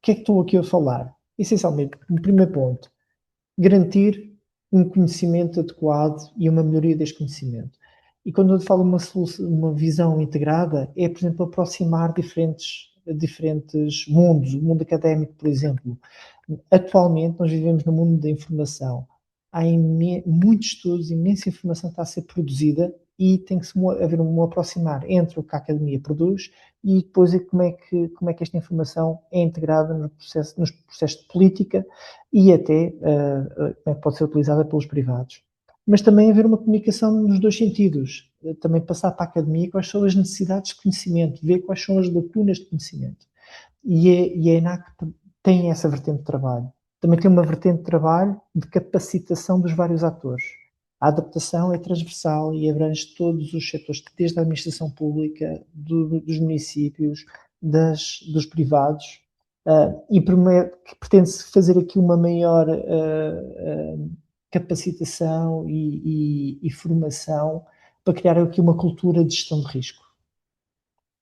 que é que estou aqui a falar? Essencialmente, no primeiro ponto, garantir um conhecimento adequado e uma melhoria deste conhecimento. E quando eu falo uma visão integrada, é, por exemplo, aproximar diferentes mundos. O mundo académico, por exemplo. Atualmente, nós vivemos no mundo da informação. Há muitos estudos, imensa informação que está a ser produzida e tem que haver um aproximar entre o que a academia produz e depois como é que esta informação é integrada nos processos de política e até como é que pode ser utilizada pelos privados. Mas também haver uma comunicação nos dois sentidos. Também passar para a academia quais são as necessidades de conhecimento, ver quais são as lacunas de conhecimento. E a ENAC tem essa vertente de trabalho. Também tem uma vertente de trabalho de capacitação dos vários atores. A adaptação é transversal e abrange todos os setores, desde a administração pública, dos municípios, dos privados, e pretende-se fazer aqui uma maior capacitação e formação para criar aqui uma cultura de gestão de risco.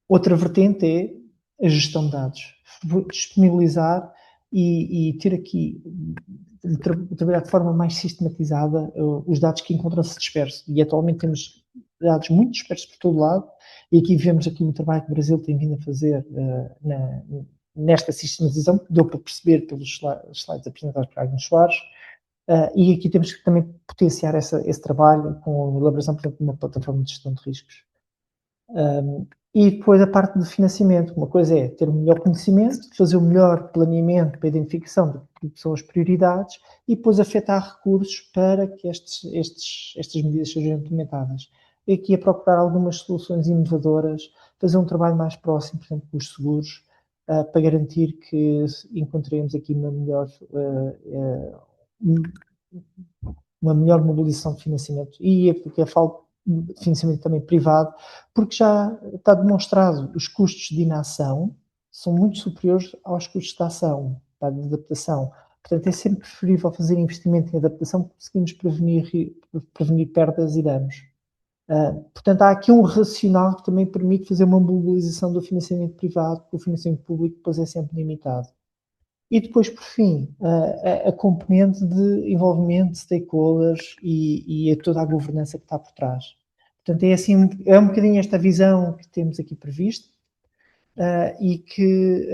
Outra vertente é a gestão de dados. Disponibilizar e ter aqui, trabalhar de forma mais sistematizada os dados que encontram-se dispersos. E atualmente temos dados muito dispersos por todo lado, e aqui vemos aqui um trabalho que o Brasil tem vindo a fazer nesta sistematização, que deu para perceber pelos slides apresentados por Agnes Soares, e aqui temos que também potenciar esse trabalho com a elaboração, por exemplo, de uma plataforma de gestão de riscos. E depois a parte do financiamento. Uma coisa é ter um melhor conhecimento, fazer um melhor planeamento para a identificação de que são as prioridades e depois afetar recursos para que estas medidas sejam implementadas. E aqui é procurar algumas soluções inovadoras, fazer um trabalho mais próximo, por exemplo, com os seguros, para garantir que encontremos aqui uma melhor mobilização de financiamento. E é porque eu falo de financiamento também privado, porque já está demonstrado os custos de inação são muito superiores aos custos de ação, de adaptação. Portanto, é sempre preferível fazer investimento em adaptação, porque conseguimos prevenir perdas e danos. Portanto, há aqui um racional que também permite fazer uma mobilização do financiamento privado, porque o financiamento público depois é sempre limitado. E depois, por fim, a componente de envolvimento de stakeholders e toda a governança que está por trás. Portanto, é um bocadinho esta visão que temos aqui prevista e que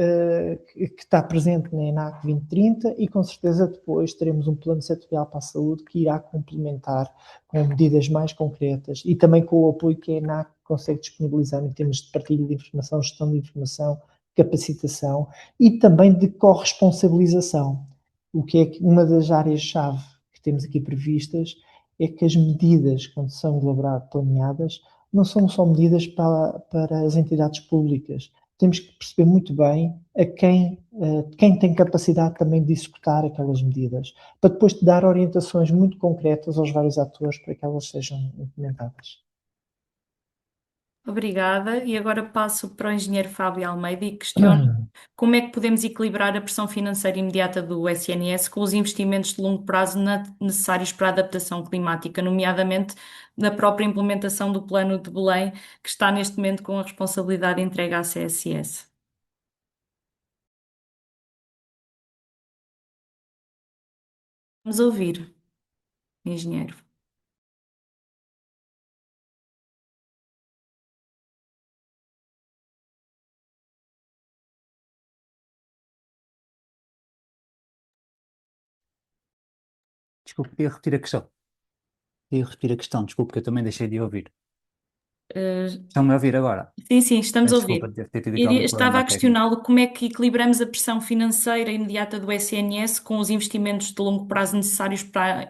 está presente na ENAC 2030 e com certeza depois teremos um plano setorial para a saúde que irá complementar com medidas mais concretas e também com o apoio que a ENAC consegue disponibilizar em termos de partilha de informação, gestão de informação, capacitação e também de corresponsabilização. O que é que uma das áreas-chave que temos aqui previstas é que as medidas, quando são elaboradas, planeadas, não são só medidas para as entidades públicas. Temos que perceber muito bem quem tem capacidade também de executar aquelas medidas, para depois dar orientações muito concretas aos vários atores para que elas sejam implementadas. Obrigada. E agora passo para o engenheiro Fábio Almeida e questiono como é que podemos equilibrar a pressão financeira imediata do SNS com os investimentos de longo prazo necessários para a adaptação climática, nomeadamente na própria implementação do Plano de Belém, que está neste momento com a responsabilidade entregue à CSS. Vamos ouvir, engenheiro. Desculpe, queria repetir a questão. Desculpe, que eu também deixei de ouvir. Estão-me a ouvir agora? Sim, estamos a Desculpa, ouvir. deve ter tido aqui algum Estava problema a técnico. questioná-lo como é que equilibramos a pressão financeira imediata do SNS com os investimentos de longo prazo necessários para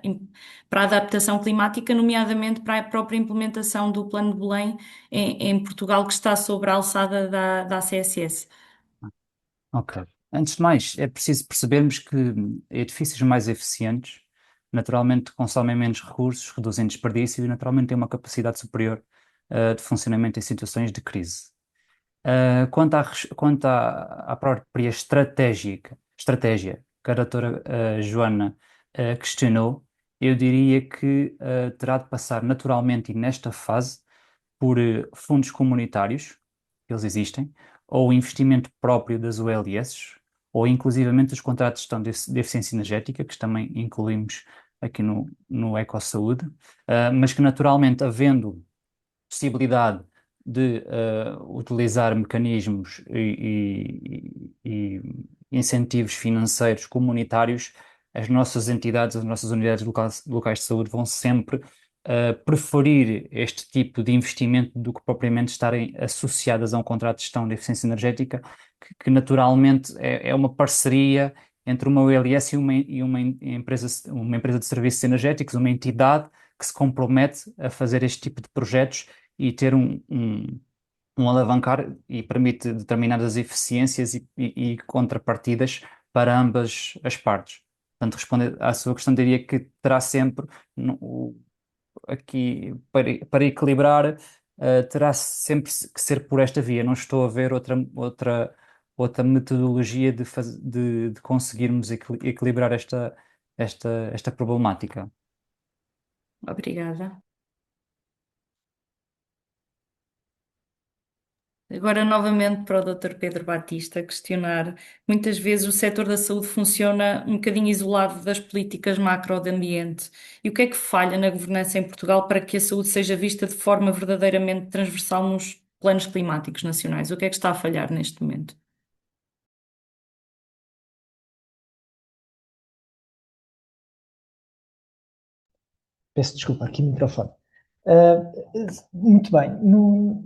a adaptação climática, nomeadamente para a própria implementação do Plano de Belém em Portugal, que está sob a alçada da CSS. Ok. Antes de mais, é preciso percebermos que edifícios mais eficientes naturalmente consomem menos recursos, reduzem desperdício e naturalmente têm uma capacidade superior de funcionamento em situações de crise. Quanto à própria estratégia que a doutora Joana questionou, eu diria que terá de passar naturalmente e nesta fase por fundos comunitários, eles existem, ou investimento próprio das OLS, ou inclusivamente os contratos de gestão de eficiência energética, que também incluímos aqui no EcoSaúde, mas que naturalmente, havendo possibilidade de utilizar mecanismos e incentivos financeiros comunitários, as nossas entidades, as nossas unidades locais de saúde vão sempre preferir este tipo de investimento do que propriamente estarem associadas a um contrato de gestão de eficiência energética, que naturalmente é uma parceria entre uma OLS e uma empresa de serviços energéticos, uma entidade que se compromete a fazer este tipo de projetos e ter um alavancar e permite determinadas eficiências e contrapartidas para ambas as partes. Portanto, responder à sua questão, diria que terá sempre aqui para equilibrar, terá sempre que ser por esta via. Não estou a ver outra metodologia de conseguirmos equilibrar esta problemática. Obrigada. Agora, novamente, para o Dr. Pedro Batista questionar. Muitas vezes o setor da saúde funciona um bocadinho isolado das políticas macro de ambiente. E o que é que falha na governança em Portugal para que a saúde seja vista de forma verdadeiramente transversal nos planos climáticos nacionais? O que é que está a falhar neste momento? Peço desculpa, aqui o microfone. Muito bem.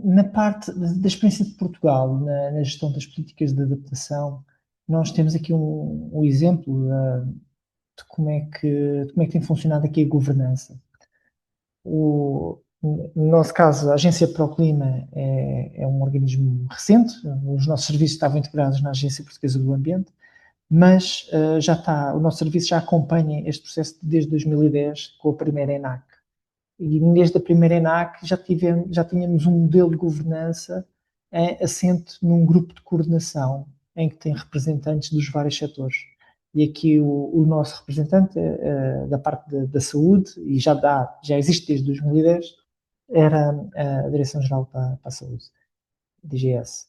Na parte da experiência de Portugal, na gestão das políticas de adaptação, nós temos aqui um exemplo de como é que tem funcionado aqui a governança. No nosso caso, a Agência para o Clima é um organismo recente, os nossos serviços estavam integrados na Agência Portuguesa do Ambiente, mas o nosso serviço já acompanha este processo desde 2010 com a primeira ENAC. E desde a primeira ENAC já tínhamos um modelo de governança assente num grupo de coordenação em que tem representantes dos vários setores. E aqui o nosso representante da parte da saúde, e já existe desde 2010, era a Direção-Geral para a Saúde, DGS.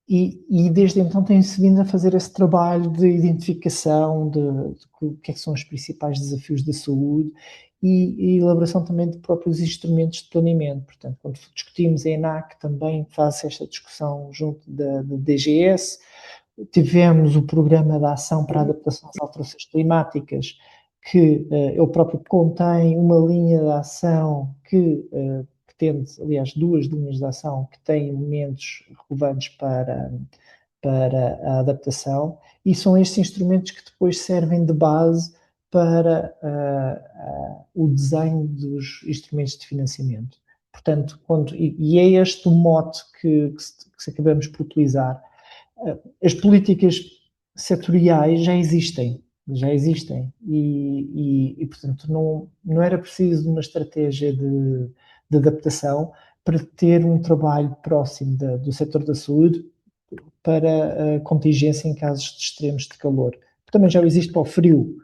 E desde então tem-se vindo a fazer esse trabalho de identificação de o que é que são os principais desafios da saúde e elaboração também de próprios instrumentos de planeamento. Portanto, quando discutimos a ENAC, também faz esta discussão junto da DGS. Tivemos o Programa de Ação para a Adaptação às Alterações Climáticas, que ele próprio contém uma linha de ação que pretende, aliás, 2 linhas de ação que têm elementos relevantes para a adaptação, e são estes instrumentos que depois servem de base para o desenho dos instrumentos de financiamento. Portanto, e é este o mote que acabamos por utilizar. As políticas setoriais já existem e portanto, não era preciso uma estratégia de adaptação para ter um trabalho próximo do setor da saúde para a contingência em casos de extremos de calor. Também já existe para o frio.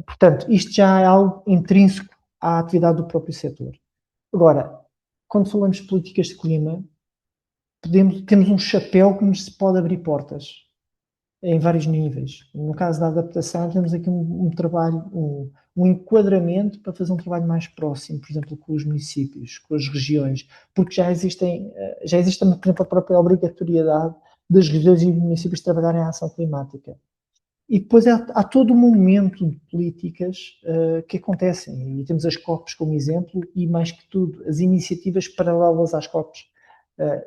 Portanto, isto já é algo intrínseco à atividade do próprio setor. Agora, quando falamos de políticas de clima, temos um chapéu que nos pode abrir portas em vários níveis. No caso da adaptação, temos aqui um trabalho, um enquadramento para fazer um trabalho mais próximo, por exemplo, com os municípios, com as regiões, porque já existe, por exemplo, a própria obrigatoriedade das regiões e municípios trabalharem a ação climática. E depois há todo um momento de políticas que acontecem, e temos as COPs como exemplo, e mais que tudo, as iniciativas paralelas às COPs.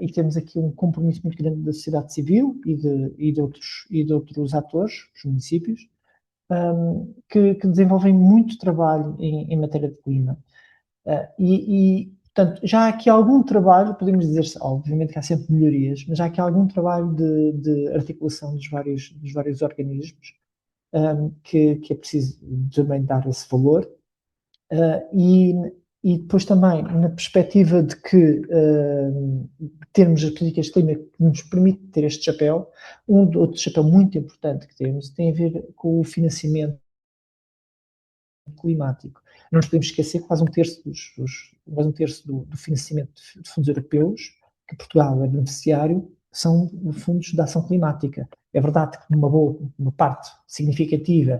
E temos aqui um compromisso muito grande da sociedade civil e de outros atores, os municípios, que desenvolvem muito trabalho em matéria de clima. Portanto, já há aqui algum trabalho, podemos dizer, obviamente que há sempre melhorias, mas já há aqui algum trabalho de articulação dos vários organismos, que é preciso também dar esse valor. E depois também, na perspectiva de que termos as políticas de clima que nos permite ter este chapéu, outro chapéu muito importante que temos tem a ver com o financiamento climático. Não nos podemos esquecer que quase um terço do financiamento de fundos europeus, que Portugal é beneficiário, são fundos de ação climática. É verdade que uma parte significativa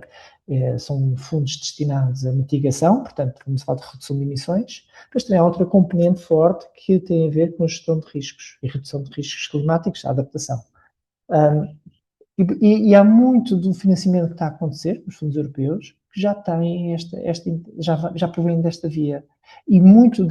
são fundos destinados à mitigação, portanto, vamos falar de redução de emissões, mas também há outra componente forte que tem a ver com a gestão de riscos e redução de riscos climáticos, a adaptação. E há muito do financiamento que está a acontecer nos fundos europeus que já tem já provém desta via. E muitas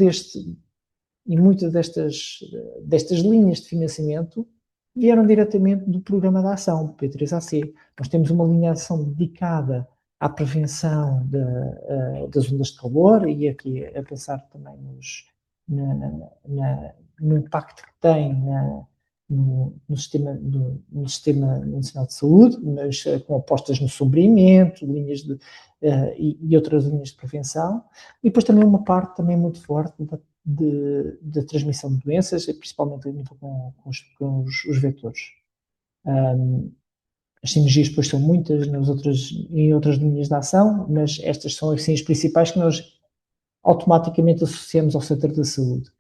destas linhas de financiamento vieram diretamente do Programa de Ação, do P3AC. Nós temos uma linha de ação dedicada à prevenção das ondas de calor e aqui a pensar também no impacto que tem no Sistema Nacional de Saúde, mas com apostas no sombreamento, e outras linhas de prevenção. E depois também uma parte também muito forte da transmissão de doenças, principalmente com os vetores. As sinergias depois são muitas em outras linhas de ação, mas estas são assim as principais que nós automaticamente associamos ao setor da saúde.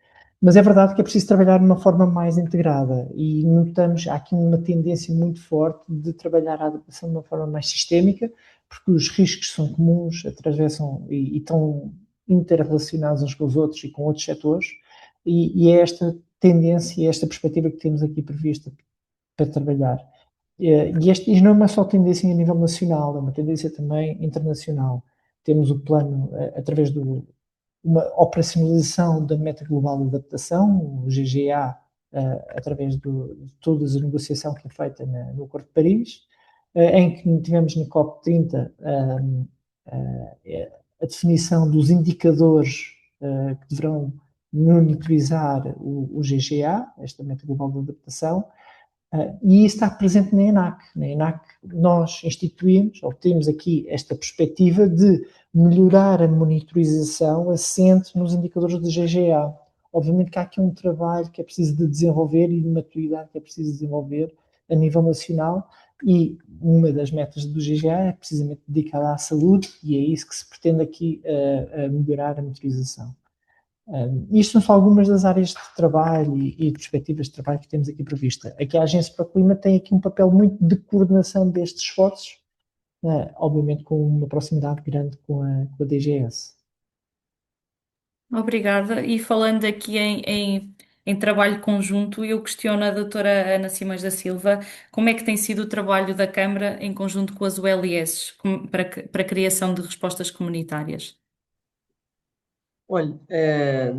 Mas é verdade que é preciso trabalhar de uma forma mais integrada e notamos há aqui uma tendência muito forte de trabalhar a adaptação de uma forma mais sistémica, porque os riscos são comuns, atravessam e estão interrelacionados uns com os outros e com outros setores, e é esta tendência, esta perspectiva que temos aqui prevista para trabalhar. E isto não é uma só tendência a nível nacional, é uma tendência também internacional. Temos o plano, através de uma operacionalização da Meta Global de Adaptação, o GGA, através de toda a negociação que é feita no Acordo de Paris, em que tivemos na COP30 a definição dos indicadores que deverão monitorizar o GGA, esta Meta Global de Adaptação, e isso está presente na ENAC. Na ENAC nós instituímos, ou temos aqui esta perspectiva de melhorar a monitorização assente nos indicadores do GGA. Obviamente que há aqui um trabalho que é preciso de desenvolver e de maturidade que é preciso desenvolver a nível nacional, e uma das metas do GGA é precisamente dedicada à saúde, e é isso que se pretende aqui melhorar a monitorização. Isto são só algumas das áreas de trabalho e perspectivas de trabalho que temos aqui prevista. Aqui a Agência para o Clima tem aqui um papel muito de coordenação destes esforços, obviamente com uma proximidade grande com a DGS. Obrigada. E falando aqui em trabalho conjunto, eu questiono a doutora Ana Simões da Silva como é que tem sido o trabalho da Câmara em conjunto com as ULS para a criação de respostas comunitárias. Olha,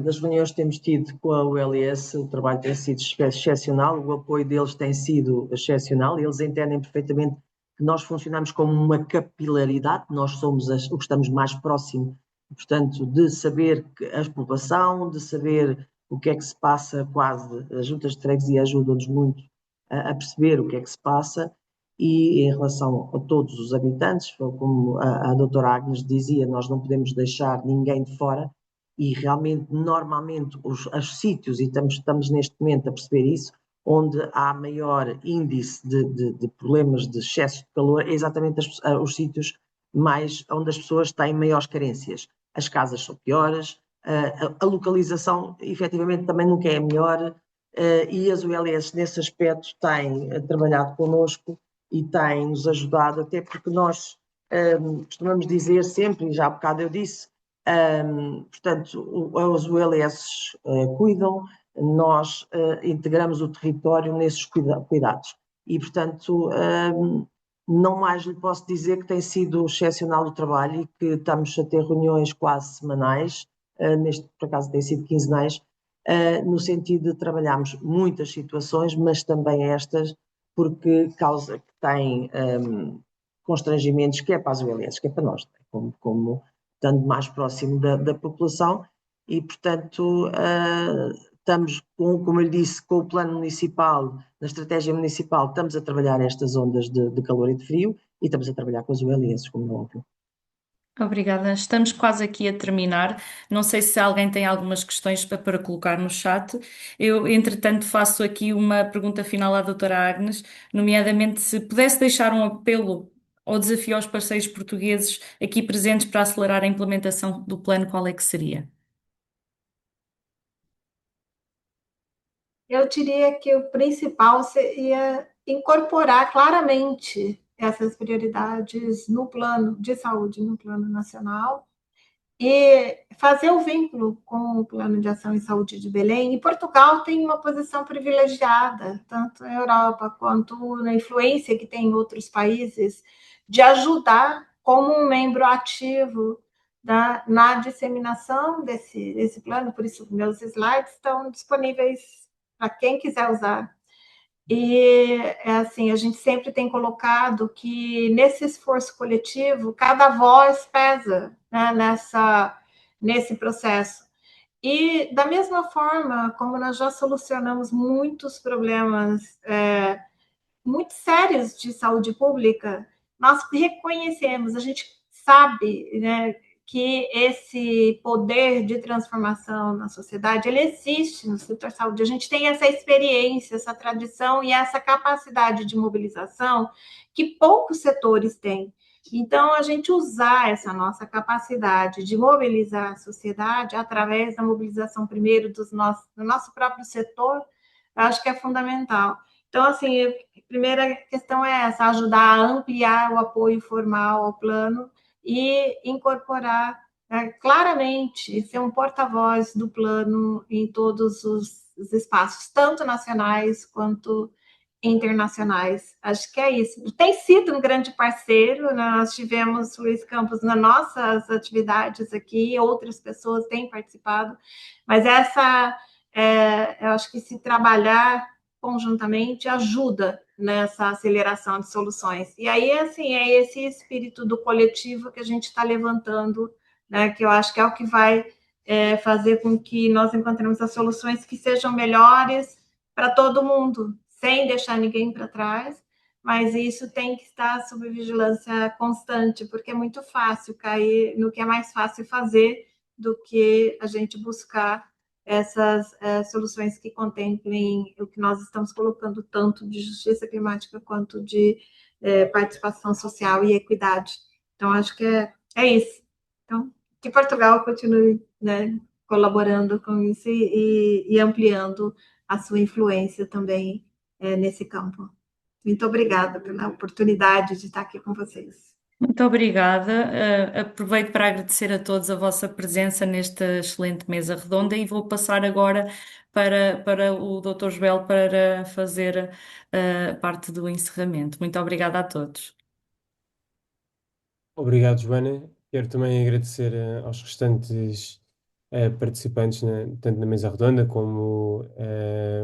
das reuniões que temos tido com a ULS, o trabalho tem sido excepcional, o apoio deles tem sido excepcional, eles entendem perfeitamente que nós funcionamos como uma capilaridade, nós somos o que estamos mais próximo, portanto, de saber a população, de saber o que é que se passa, quase, as juntas de freguesia ajudam-nos muito a perceber o que é que se passa, e em relação a todos os habitantes, como a doutora Agnes dizia, nós não podemos deixar ninguém de fora, e realmente, normalmente, os sítios, e estamos neste momento a perceber isso, onde há maior índice de problemas de excesso de calor, é exatamente os sítios onde as pessoas têm maiores carências. As casas são piores, a localização, efetivamente, também nunca é melhor, e as ULS, nesse aspecto, têm trabalhado connosco e têm nos ajudado, até porque nós costumamos dizer sempre, e já há bocado eu disse, portanto, os ULS cuidam, nós integramos o território nesses cuidados. E, portanto, não mais lhe posso dizer que tem sido excepcional o trabalho e que estamos a ter reuniões quase semanais, neste, por acaso, tem sido quinzenais, no sentido de trabalharmos muitas situações, mas também estas, porque causa que tem constrangimentos, que é para as ULS, que é para nós, como estando mais próximo da população, e, portanto, estamos, como eu lhe disse, com o plano municipal, na estratégia municipal, estamos a trabalhar estas ondas de calor e de frio, e estamos a trabalhar com as ULS, como é óbvio. Obrigada. Estamos quase aqui a terminar. Não sei se alguém tem algumas questões para colocar no chat. Eu, entretanto, faço aqui uma pergunta final à doutora Agnes, nomeadamente se pudesse deixar um apelo ou desafio aos parceiros portugueses aqui presentes para acelerar a implementação do plano, qual é que seria? eu diria que o principal seria incorporar claramente essas prioridades no plano de saúde, no plano nacional, e fazer o vínculo com o Plano de Ação em Saúde de Belém. E Portugal tem uma posição privilegiada, tanto na Europa quanto na influência que tem em outros países, de ajudar como um membro ativo na disseminação desse plano. Por isso, meus slides estão disponíveis para quem quiser usar. E assim, a gente sempre tem colocado que nesse esforço coletivo, cada voz pesa, né, nesse processo. E da mesma forma como nós já solucionamos muitos problemas muito sérios de saúde pública, nós reconhecemos, a gente sabe, né, que esse poder de transformação na sociedade, ele existe no setor saúde. A gente tem essa experiência, essa tradição e essa capacidade de mobilização que poucos setores têm. Então, a gente usar essa nossa capacidade de mobilizar a sociedade através da mobilização, primeiro, do nosso próprio setor, eu acho que é fundamental. Então, assim, a primeira questão é essa, ajudar a ampliar o apoio formal ao plano e incorporar claramente, ser um porta-voz do plano em todos os espaços, tanto nacionais quanto internacionais. Acho que é isso. Tem sido um grande parceiro, nós tivemos Luiz Campos nas nossas atividades aqui, outras pessoas têm participado, mas eu acho que se trabalhar conjuntamente ajuda nessa aceleração de soluções. E aí, assim, é esse espírito do coletivo que a gente está levantando, né, que eu acho que é o que vai fazer com que nós encontremos as soluções que sejam melhores para todo mundo, sem deixar ninguém para trás, mas isso tem que estar sob vigilância constante, porque é muito fácil cair no que é mais fácil fazer do que a gente buscar essas soluções que contemplem o que nós estamos colocando, tanto de justiça climática quanto de participação social e equidade. Então, acho que é isso. Então, que Portugal continue, né, colaborando com isso e ampliando a sua influência também nesse campo. Muito obrigada pela oportunidade de estar aqui com vocês. Muito obrigada. Aproveito para agradecer a todos a vossa presença nesta excelente mesa redonda e vou passar agora para o Dr. Joel para fazer parte do encerramento. Muito obrigada a todos. Obrigado, Joana. Quero também agradecer aos restantes participantes, tanto na mesa redonda como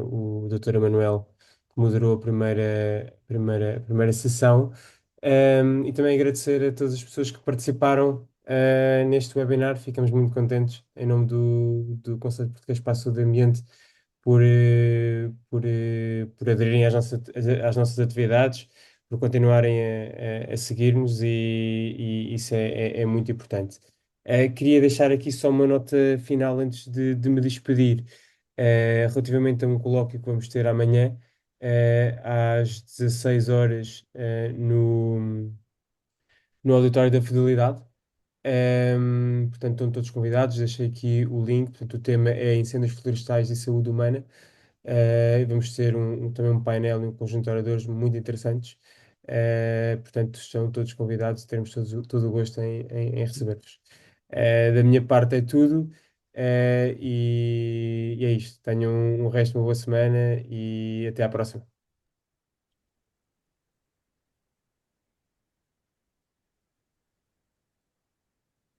o Dr. Emanuel, que moderou a primeira sessão. E também agradecer a todas as pessoas que participaram neste webinar. Ficamos muito contentes, em nome do Conselho Português para a Saúde e Ambiente, por aderirem às nossas atividades, por continuarem a seguir-nos e isso é muito importante. Queria deixar aqui só uma nota final antes de me despedir, relativamente a um colóquio que vamos ter amanhã, às 16 horas, no Auditório da Fidelidade. Portanto, estão todos convidados. Deixei aqui o link. Portanto, o tema é incêndios florestais e saúde humana. Vamos ter também um painel e um conjunto de oradores muito interessantes. Portanto, estão todos convidados e teremos todo o gosto em receber-vos. Da minha parte é tudo. E é isto. Tenham um resto de uma boa semana e até à próxima.